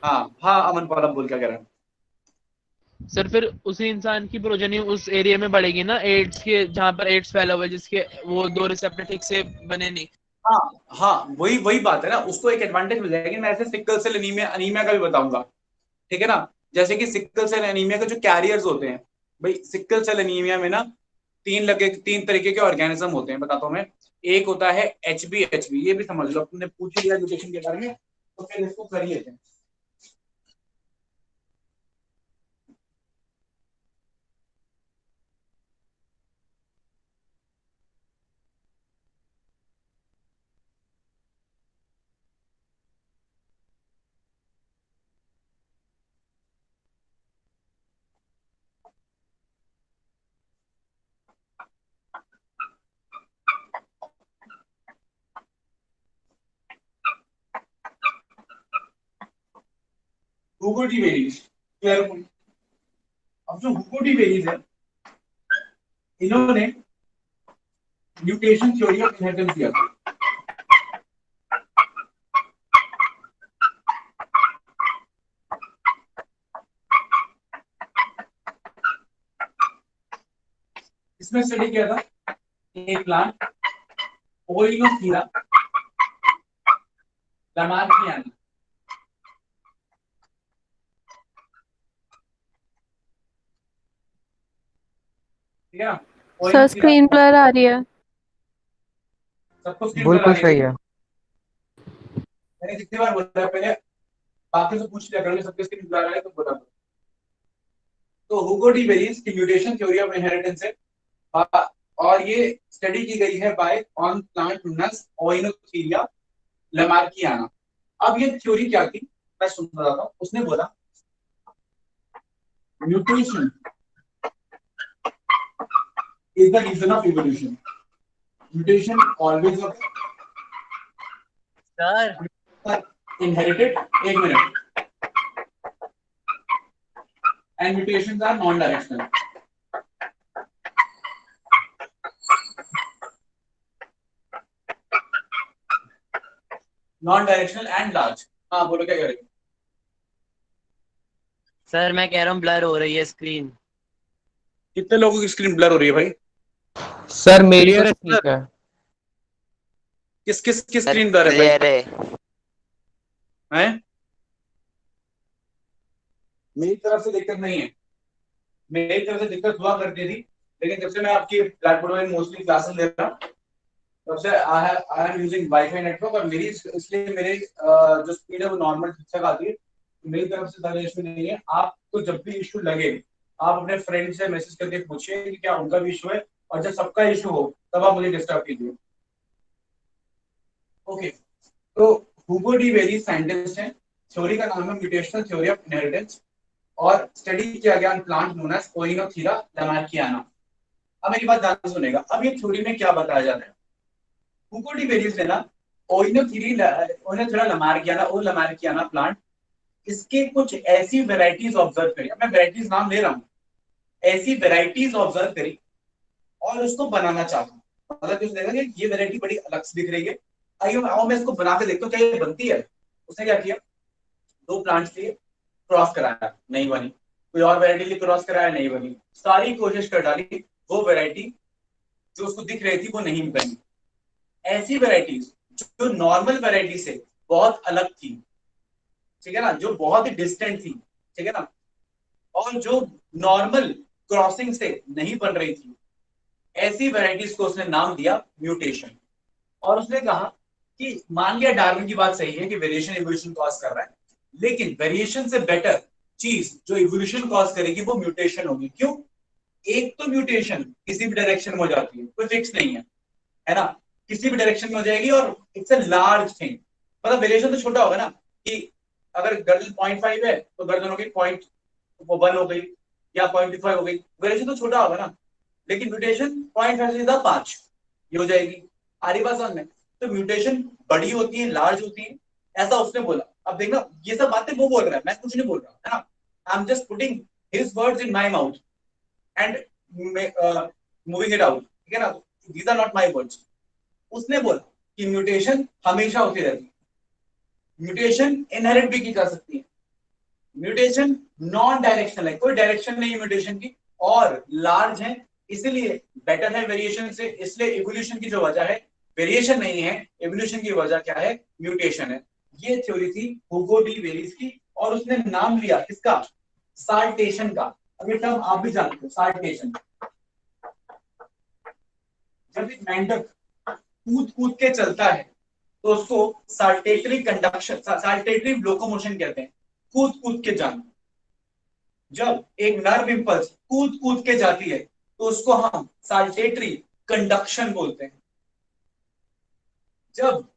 हाँ हाँ अमन पॉल, अब बोल क्या कह रहा है? सर फिर उसी इंसान की प्रोजेनी उस एरिया में बढ़ेगी ना, एड्स के, जहाँ पर एड्स फैला हुआ है, जिसके वो 2 रिसेप्टर ठीक से बने नहीं। हाँ हाँ, वही वही बात है ना, उसको एक एडवांटेज मिल जाएगी। मैं ऐसे सिकल सेल एनीमिया अनीमिया का भी बताऊंगा, ठीक है ना। जैसे कि सिकल सेल एनीमिया के जो कैरियर्स होते हैं, भाई सिकल सेल एनीमिया में ना 3 तरीके के ऑर्गेनिज्म होते हैं, बताता हूँ मैं। एक होता है HB, ये भी समझ लो, तुमने पूछ लिया म्यूटेशन के बारे में तो फिर इसको कर ही लेते हैं। हुगो डी वेरीज, अब जो हुगो डी वेरीज है, इन्होंने म्यूटेशन थ्योरी ऑफ इनहेरिटेंस दिया था। इसमें स्टडी किया था एक प्लांट ओरिनोफीरा लामार्कियाना। ठीक है ना? सर स्क्रीन ब्लर आ रही है। सबको स्क्रीन ब्लर आ बिल्कुल रही सही है। है। मैंने कितनी बार बोला है, पहले बाकी से पूछ लिया करो, सबके स्क्रीन ब्लर आ रही है तो बोला करो। तो हुगो डी बेरीज की म्यूटेशन थ्योरी ऑफ इनहेरिटेंस है, और ये स्टडी की गई है बाय ऑन प्लांट नस ओइनोथीरिया लमार्कियाना। अब ये थ्योरी क्या थी, मैं सुन रहा था, उसने बोला mutation is the reason of evolution. Mutation always sir inherited. एक minute. And mutations are non-directional. Non-directional and large. हाँ बोलो क्या कह रहे हो? सर मैं कह रहा हूँ ब्लर हो रही है स्क्रीन। कितने लोगों की स्क्रीन ब्लर हो रही है भाई? सर मेरी Clear तो है, ठीक है। किस स्क्रीन ब्लर है भाई? क्लियर है। हैं? मेरी तरफ से दिक्कत नहीं है, मेरी तरफ से दिक्कत हुआ करती थी, लेकिन जब से मैं आपकी ब्लैक बोर्ड में मोस्टली क्लासेस ले रहा हूँ, तब से I am using wifi network, और मेरी इसलिए मेरे जो स्पीड है वो नॉर्मल ठीक ठाक आती है। मेरी तरफ से ज्यादा इशू नहीं है। आपको जब भी इशू लगे आप अपने फ्रेंड से मैसेज करके पूछिए कि क्या उनका भी इशू है, और जब सबका इशू हो तब आप मुझे डिस्टर्ब कीजिए। ओके, तो हुगो डी बेरी साइंटिस्ट हैं, थ्योरी का नाम है म्यूटेशनल थ्योरी ऑफ इनहेरिटेंस, और स्टडी किया गया प्लांट नोन एज ओइनोथीरा लमार्कियाना। अब मेरी बात ध्यान से सुनेगा। अब ये थ्योरी में क्या बताया जा रहा है, हुगो डी बेरीज ने ना ओइनोथीरा लमार्कियाना और लमार्कियाना प्लांट, इसके कुछ ऐसी वेराइटीज ऑब्जर्व करी। अब मैं वेराइटीज नाम ले रहा हूँ, ऐसी वेराइटीज ऑब्जर्व करी और उसको बनाना चाहता हूँ। मतलब कि उसने देखा कि ये वेराइटी बड़ी अलग से दिख रही है, आइए आओ मैं इसको बना के देखता हूँ क्या ये बनती है। उसने क्या किया, दो प्लांट्स लिए क्रॉस कराया, नहीं बनी। कोई और वैरायटी लिए क्रॉस कराया, नहीं बनी। सारी कोशिश कर डाली, वो वैरायटी जो उसको दिख रही थी वो नहीं बनी। ऐसी वैरायटीज जो नॉर्मल वैरायटी से बहुत अलग थी, ठीक है ना, जो बहुत ही डिस्टेंट थी, ठीक है ना, और जो नॉर्मल क्रॉसिंग से नहीं बन रही थी, ऐसी वैरायटीज को उसने नाम दिया म्यूटेशन। और उसने कहा कि मान लिया डार्विन की बात सही है कि वेरिएशन इवोल्यूशन कॉज कर रहा है, लेकिन वेरिएशन से बेटर चीज जो इवोल्यूशन कॉज करेगी वो म्यूटेशन होगी। क्यों? एक तो म्यूटेशन किसी भी डायरेक्शन में हो जाती है, कोई फिक्स नहीं है ना, किसी भी डायरेक्शन में हो जाएगी, और इट्स अ लार्ज थिंग। मतलब वेरिएशन तो छोटा होगा ना, कि अगर गर्दन 0.5 है तो गर्दन हो गई 0.1 हो गई या 0.5 हो गई, वेरिएशन तो छोटा होगा ना। लेकिन म्यूटेशन 0.5 से सीधा 5 ये हो जाएगी। आरी बात समझ में? तो म्यूटेशन बड़ी होती है, लार्ज होती है, ऐसा उसने बोला। अब देखना, ये सब बातें वो बोल रहा है, मैं कुछ नहीं बोल रहा, है ना। I am just putting his words in my mouth and moving it out, ठीक है ना। These are not my words. उसने बोला कि म्यूटेशन हमेशा होती रहती है, म्यूटेशन इनहेरिट भी की जा सकती है, म्यूटेशन नॉन डायरेक्शनल है, कोई डायरेक्शन नहीं है म्यूटेशन की, और लार्ज है, इसलिए बेटर है वेरिएशन से। इसलिए इवोल्यूशन की जो वजह है वेरिएशन नहीं है, इवोल्यूशन की वजह क्या है, म्यूटेशन है। ये थ्योरी थी हुगो डी बेरीज की, और उसने नाम लिया किसका, साल्टेशन का। अब ये टर्म आप भी जानते हो, साल्टेशन। जब एक मेंढक कूद कूद के चलता है तो उसको साल्टेटरी कंडक्शन, साल्टेटरी लोकोमोशन कहते हैं, कूद कूद के जाना। जब एक नर्व इंपल्स कूद कूद के जाती है तो उसको हम साल्टेटरी कंडक्शन बोलते हैं। जब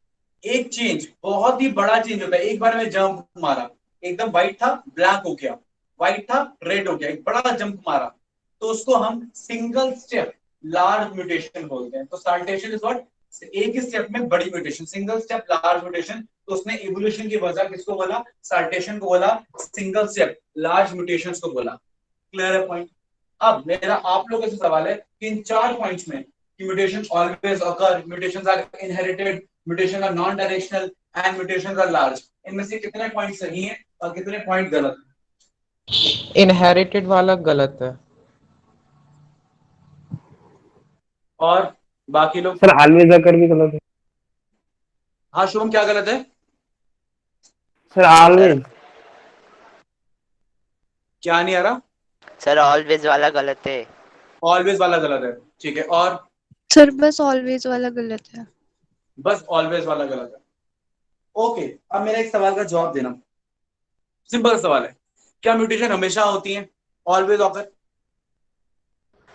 एक चेंज, बहुत ही बड़ा चेंज होता है, एक बार में जंप मारा, एकदम व्हाइट था ब्लैक हो गया, व्हाइट था रेड हो गया, एक बड़ा जंप मारा, तो उसको हम सिंगल स्टेप लार्ज म्यूटेशन बोलते हैं। तो साल्टेशन इज व्हाट, एक ही स्टेप में बड़ी mutation, single step large mutation. तो उसने इवोल्यूशन की वजह किसको बोला, साल्टेशन को बोला, सिंगल स्टेप लार्ज म्यूटेशंस को बोला। क्लियर है पॉइंट? अब मेरा आप लोगों से सवाल है कि इन 4 पॉइंट्स में कि mutations always occur, mutations are inherited, mutation are non directional and mutations are large, इनमें से कितने पॉइंट सही हैं और कितने पॉइंट गलत हैं? इनहेरिटेड वाला गलत है। और बाकी लोग? सर ऑलवेज अकर भी गलत है। हाँ शुभम, क्या गलत है? Sir always. क्या नहीं आ रहा? सर ऑलवेज वाला गलत है। ऑलवेज वाला गलत है, ठीक है। और सर बस ऑलवेज वाला गलत है। बस ऑलवेज वाला गलत है। ओके, अब मेरा एक सवाल का जवाब देना। सिंपल सवाल है, क्या म्यूटेशन हमेशा होती है always occur?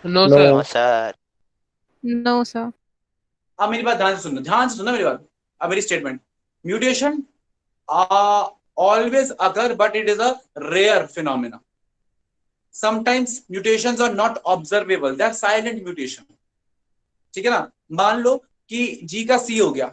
No no. Sir. No sir. No sir. अब मेरी बात ध्यान से सुनना मेरी बात। अब मेरी statement, mutation always occur but it is a rare phenomena. Sometimes mutations are not observable, they are silent mutation, ठीक है ना। मान लो कि जी का सी हो गया,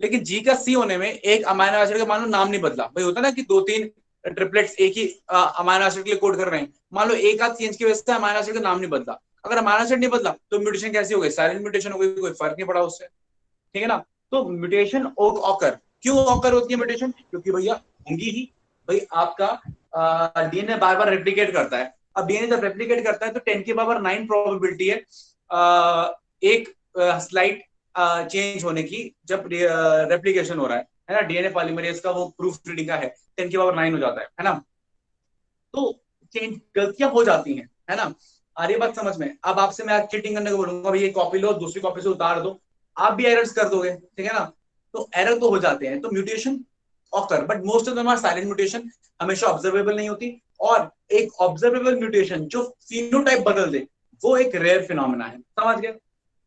लेकिन जी का सी होने में एक अमाइनो एसिड का मान लो नाम नहीं बदला। भाई होता ना कि 2-3 ट्रिपलेट्स एक ही अमाइनो एसिड के लिए कोड कर रहे हैं, मान लो एक आध चेंज की वजह से अमाइनो एसिड का नाम नहीं बदला। अगर अमाइनो एसिड नहीं बदला तो म्यूटेशन कैसी हो गई? साइलेंट म्यूटेशन हो गई, कोई फर्क नहीं पड़ा उससे, ठीक है ना। तो म्यूटेशन ऑकर क्यों ऑकर होती है म्यूटेशन? क्योंकि भैया होंगी ही। भाई आपका डीएनए बार बार रेप्लिकेट करता है। अब डीएनए जब रेप्लिकेट करता है तो 10⁹ प्रोबेबिलिटी है एक स्लाइड चेंज होने की जब रेप्लिकेशन हो रहा है ना। डीएनए पॉलीमरेज का वो प्रूफ रीडिंग का है 10⁹ हो जाता है ना। तो चेंज गलतियां हो जाती हैं, है ना। आ रही बात समझ में? अब आपसे मैं चीटिंग करने को बोलूंगा, भाई ये कॉपी लो, दूसरी कॉपी से उतार दो, आप भी एरर्स कर दोगे, ठीक है ना। तो एरर तो हो जाते हैं। तो mutation occur, but most of them are silent mutation, हमेशा ऑब्जर्वेबल नहीं होती। और एक ऑब्जर्वेबल म्यूटेशन जो फिनोटाइप बदल दे, वो एक रेयर फिनोमेना है, समझ गए?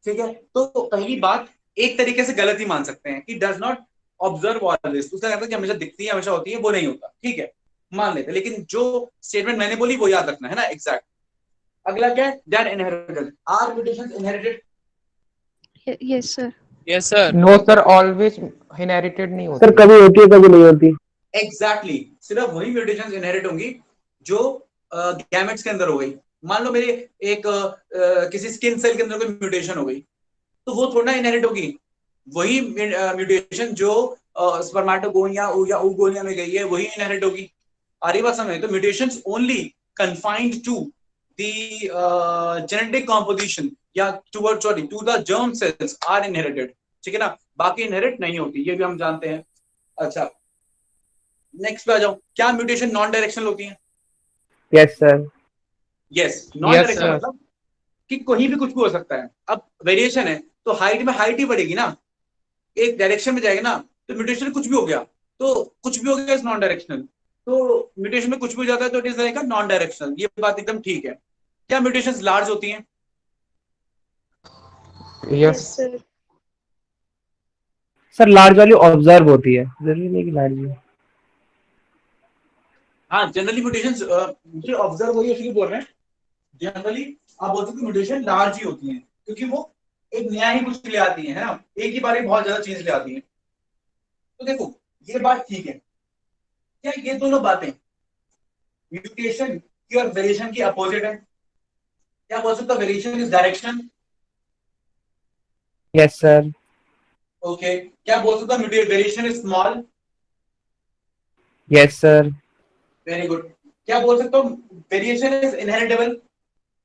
ठीक है। तो पहली बात, एक तरीके से गलत ही मान सकते हैं कि डज नॉट ऑब्जर्व ऑलवेज, उसका कहता है कि हमेशा दिखती है, हमेशा होती है, वो नहीं होता, ठीक है, मान लेते। लेकिन जो स्टेटमेंट मैंने बोली वो याद रखना है ना, एग्जैक्ट। अगला क्या है? That inherited, are mutations inherited? Yes sir. Yes sir. No sir, always inherited नहीं सर होती। कभी होती है कभी नहीं होती। एग्जैक्टली, सिर्फ वही म्यूटेशंस इनहेरिट होंगी जो गैमेट्स के अंदर हो गई। मान लो मेरे एक किसी स्किन सेल के अंदर कोई म्यूटेशन हो गई, तो वो थोड़ा इनहेरिट होगी। वही म्यूटेशन जो स्पर्मेटोगोनिया या oogonia में गई है, वही इनहेरिट होगी। आ रही बात समझ? तो mutations only confined to the genetic composition या to the germ cells are inherited, ठीक है ना। बाकी इनहेरिट नहीं होती, ये भी हम जानते हैं। अच्छा, नेक्स्ट पे आ जाओ। क्या म्यूटेशन नॉन डायरेक्शनल होती है? Yes sir. Yes, non yes directional sir. मतलब कि कहीं भी कुछ भी हो सकता है। अब वेरिएशन है तो हाइट में हाइट ही बढ़ेगी ना, एक डायरेक्शन में जाएगा ना। तो म्यूटेशन कुछ भी हो गया, तो कुछ भी हो गया इज नॉन डायरेक्शनल। तो म्यूटेशन में कुछ भी हो जाता है तो it is like non directional, ये बात एकदम ठीक है। क्या म्यूटेशंस लार्ज होती हैं? यस। सर। सर लार्ज वाली ऑब्जर्व होती है, जरूरी नहीं कि लार्ज। हाँ, जनरली म्यूटेशंस ये ऑब्जर्व हो रही है इसलिए बोल रहे हैं। जनरली आप बोलते हो कि म्यूटेशन लार्ज ही होती हैं, क्योंकि वो एक नया ही कुछ ले आती है ना, एक ही बार बहुत ज्यादा चीज ले आती है। तो देखो, ये बात ठीक है। क्या ये दोनों बातें म्यूटेशन की और वेरिएशन की अपोजिट है? क्या बोल सकता? Variation is direction. Yes sir. Okay, क्या बोल सकता? Variation is small. Yes sir. Very good. क्या बोल सकता हूँ? Variation is inheritable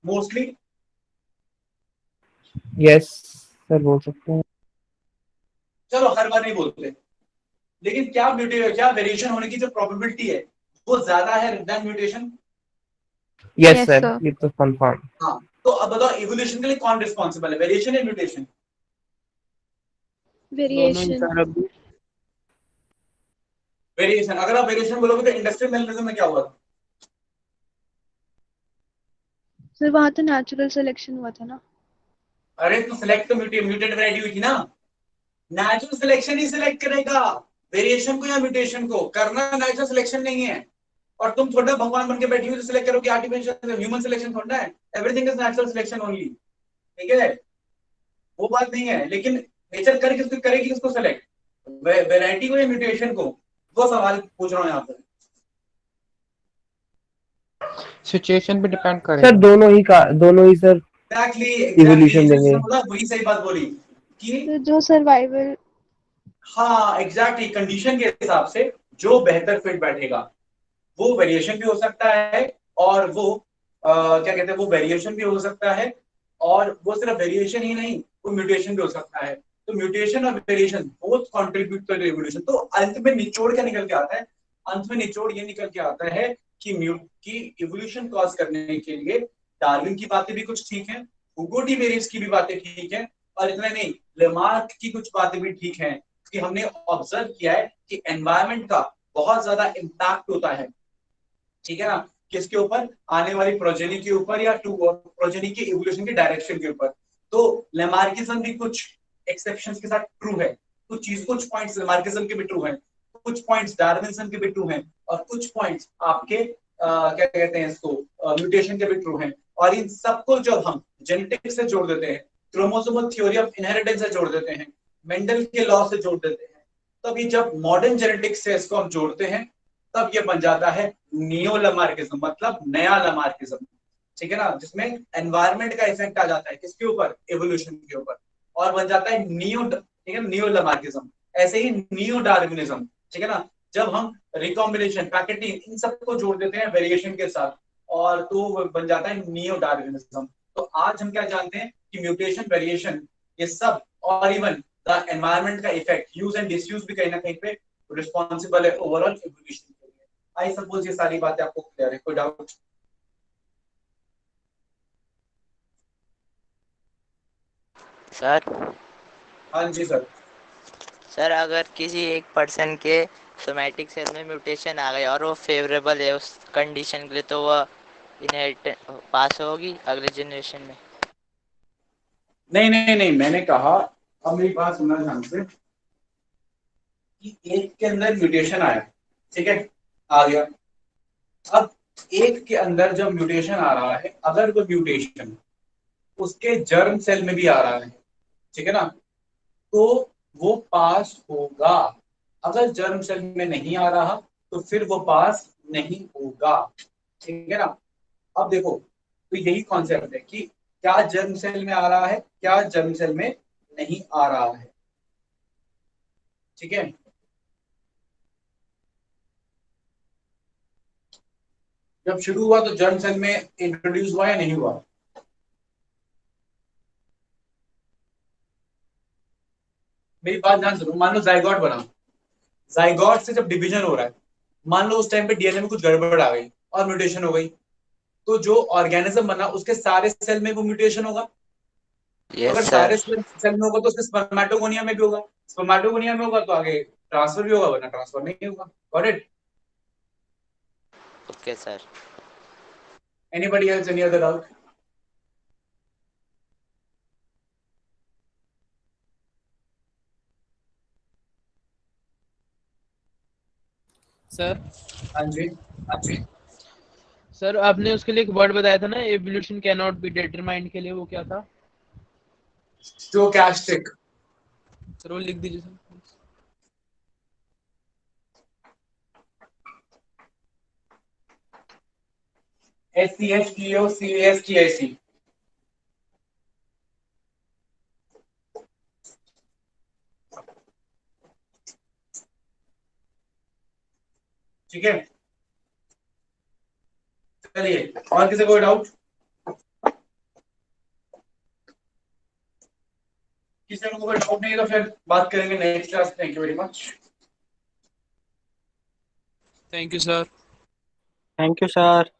mostly. Yes sir बोल सकते हैं। चलो हर बार नहीं बोलते, लेकिन क्या वेरिएशन होने की जो प्रोबेबिलिटी है वो ज्यादा है than mutation? Yes Yes, sir, sir. ये तो कंफर्म। हाँ, तो अब बताओ इवोल्यूशन के लिए कौन रिस्पॉन्सिबल है, वेरिएशन या म्यूटेशन? दोनों ही वेरिएशन। सर। अभी वेरिएशन। अगर आप वेरिएशन बोलोगे तो इंडस्ट्रियल मेमोरिज्म में क्या हुआ था? सर वहाँ तो नेचुरल सिलेक्शन हुआ था ना। अरे तो सिलेक्ट तो म्यूटेंट वैरायटी हुई थी ना। नेचुरल सिलेक्शन ही सिलेक्ट करेगा वेरिएशन को या म्यूटेशन को, करना नेचुरल सिलेक्शन नहीं है। और तुम थोड़ा भगवान बन के बैठी हुई सिलेक्ट करोगे, आर्टिफिशियल ह्यूमन सिलेक्शन थोड़ा है। Everything is natural selection only, ठीक है, वो बात नहीं है। लेकिन नेचर करेगी किसको सेलेक्ट, वैरायटी को या म्यूटेशन को? वो सवाल पूछ रहा हूँ यहाँ पर। सिचुएशन पे डिपेंड सर करेगा। दोनों ही सर एग्जैक्टली इवोल्यूशन देंगे। वही सही बात बोली कि तो जो सर्वाइवल। हाँ एग्जैक्टली, कंडीशन के हिसाब से जो बेहतर फिट बैठेगा वो वेरिएशन भी हो सकता है, और वो क्या कहते हैं, वो वेरिएशन भी हो सकता है, और वो सिर्फ वेरिएशन ही नहीं, वो म्यूटेशन भी हो सकता है। तो म्यूटेशन और variation both contribute to evolution. तो अंत में निचोड़ क्या निकल के आता है? अंत में निचोड़ ये निकल के आता है कि इवोल्यूशन कॉज करने के लिए डार्विन की बातें भी कुछ ठीक हैं, हुगो डी वेरियस की भी बातें ठीक हैं, और इतना नहीं, लेमार्क की कुछ बातें भी ठीक हैं कि हमने ऑब्जर्व किया है कि एनवायरनमेंट का बहुत ज्यादा इम्पैक्ट होता है, ठीक है ना, किसके ऊपर, आने वाली प्रोजेनी के ऊपर या प्रोजेनी के इवोल्यूशन के डायरेक्शन के ऊपर। तो लेमार्किज्म भी कुछ एक्सेप्शंस के साथ ट्रू है, कुछ पॉइंट्स लेमार्किज्म के भी ट्रू हैं, कुछ पॉइंट्स डार्विनिज्म के भी ट्रू हैं, और कुछ पॉइंट्स आपके क्या कहते हैं इसको, म्यूटेशन के भी ट्रू हैं। और इन सबको जब हम जेनेटिक्स से जोड़ देते हैं, क्रोमोसोमल थ्योरी ऑफ इनहेरिटेंस से जोड़ देते हैं, मेंडल के लॉ से जोड़ देते हैं, तब ये जब मॉडर्न जेनेटिक्स से इसको हम जोड़ते हैं, तब ये बन जाता है नियो लमार्किज्म, मतलब नया लमार्किज्म, ठीक है ना, जिसमें एनवायरनमेंट का इफेक्ट आ जाता है किसके ऊपर, एवोल्यूशन के ऊपर, और बन जाता है नियो, ठीक है, नियो लमार्किज्म। ऐसे ही नियो डार्विनिज्म, ठीक है ना, जब हम रिकॉम्बिनेशन, पैकेटिंग, इन सबको जोड़ देते हैं वेरिएशन के साथ, और तो वो बन जाता है नियो डार्विनिज्म। तो आज हम क्या जानते हैं कि म्यूटेशन, वेरिएशन, ये सब, और इवन द एनवायरनमेंट का इफेक्ट, यूज एंड डिसयूज भी कहीं ना कहीं पे रिस्पॉन्सिबल है ओवरऑल इवोल्यूशन के लिए। आई सपोज ये सारी बातें आपको क्लियर है, कोई डाउट? सर हाँ जी सर। सर अगर किसी एक पर्सन के सोमैटिक सेल में म्यूटेशन आ गया और वो फेवरेबल है उस कंडीशन के लिए, तो वह इनहेरिट पास होगी अगले जनरेशन में? नहीं नहीं नहीं, मैंने कहा, अब मेरी बात सुनना ध्यान से, कि एक के अंदर म्यूटेशन आया, ठीक है, आ गया, अब एक के अंदर जब म्यूटेशन आ रहा है, अगर वो म्यूटेशन उसके जर्म सेल में भी आ रहा है, ठीक है ना, तो वो पास होगा। अगर जर्म सेल में नहीं आ रहा तो फिर वो पास नहीं होगा, ठीक है ना। अब देखो, तो यही कॉन्सेप्ट है कि क्या जर्म सेल में आ रहा है, क्या जर्म सेल में नहीं आ रहा है, ठीक है। जब शुरू हुआ तो जर्म सेल में इंट्रोड्यूस हुआ या नहीं हुआ? मेरी बात ध्यान सुनो, मान लो जाइगोट बना, जाइगोट से जब डिवीजन हो रहा है, मान लो उस टाइम पे डीएनए में कुछ गड़बड़ आ गई और म्यूटेशन हो गई, तो जो ऑर्गेनिज्म बना उसके सारे सेल में वो म्यूटेशन होगा। यस अगर सर। सारे सेल में होगा तो उसके स्पर्मेटोगोनिया में भी होगा, स्पर्मेटोगोनिया में होगा तो आगे ट्रांसफर भी होगा, वरना ट्रांसफर नहीं होगा। Got it? Okay sir. Anybody else, any other doubt? Sir हाँ जी, हाँ जी। सर आपने उसके लिए एक वर्ड बताया था ना, evolution can not be determined, के लिए वो क्या था? स्टोकैस्टिक। सर वो लिख दीजिए सर। SCHTOCASTIC। ठीक है, चलिए, और किसी कोई डाउट? किसी को कोई डाउट नहीं है तो फिर बात करेंगे next class. Thank you very much. Thank you sir. Thank you sir.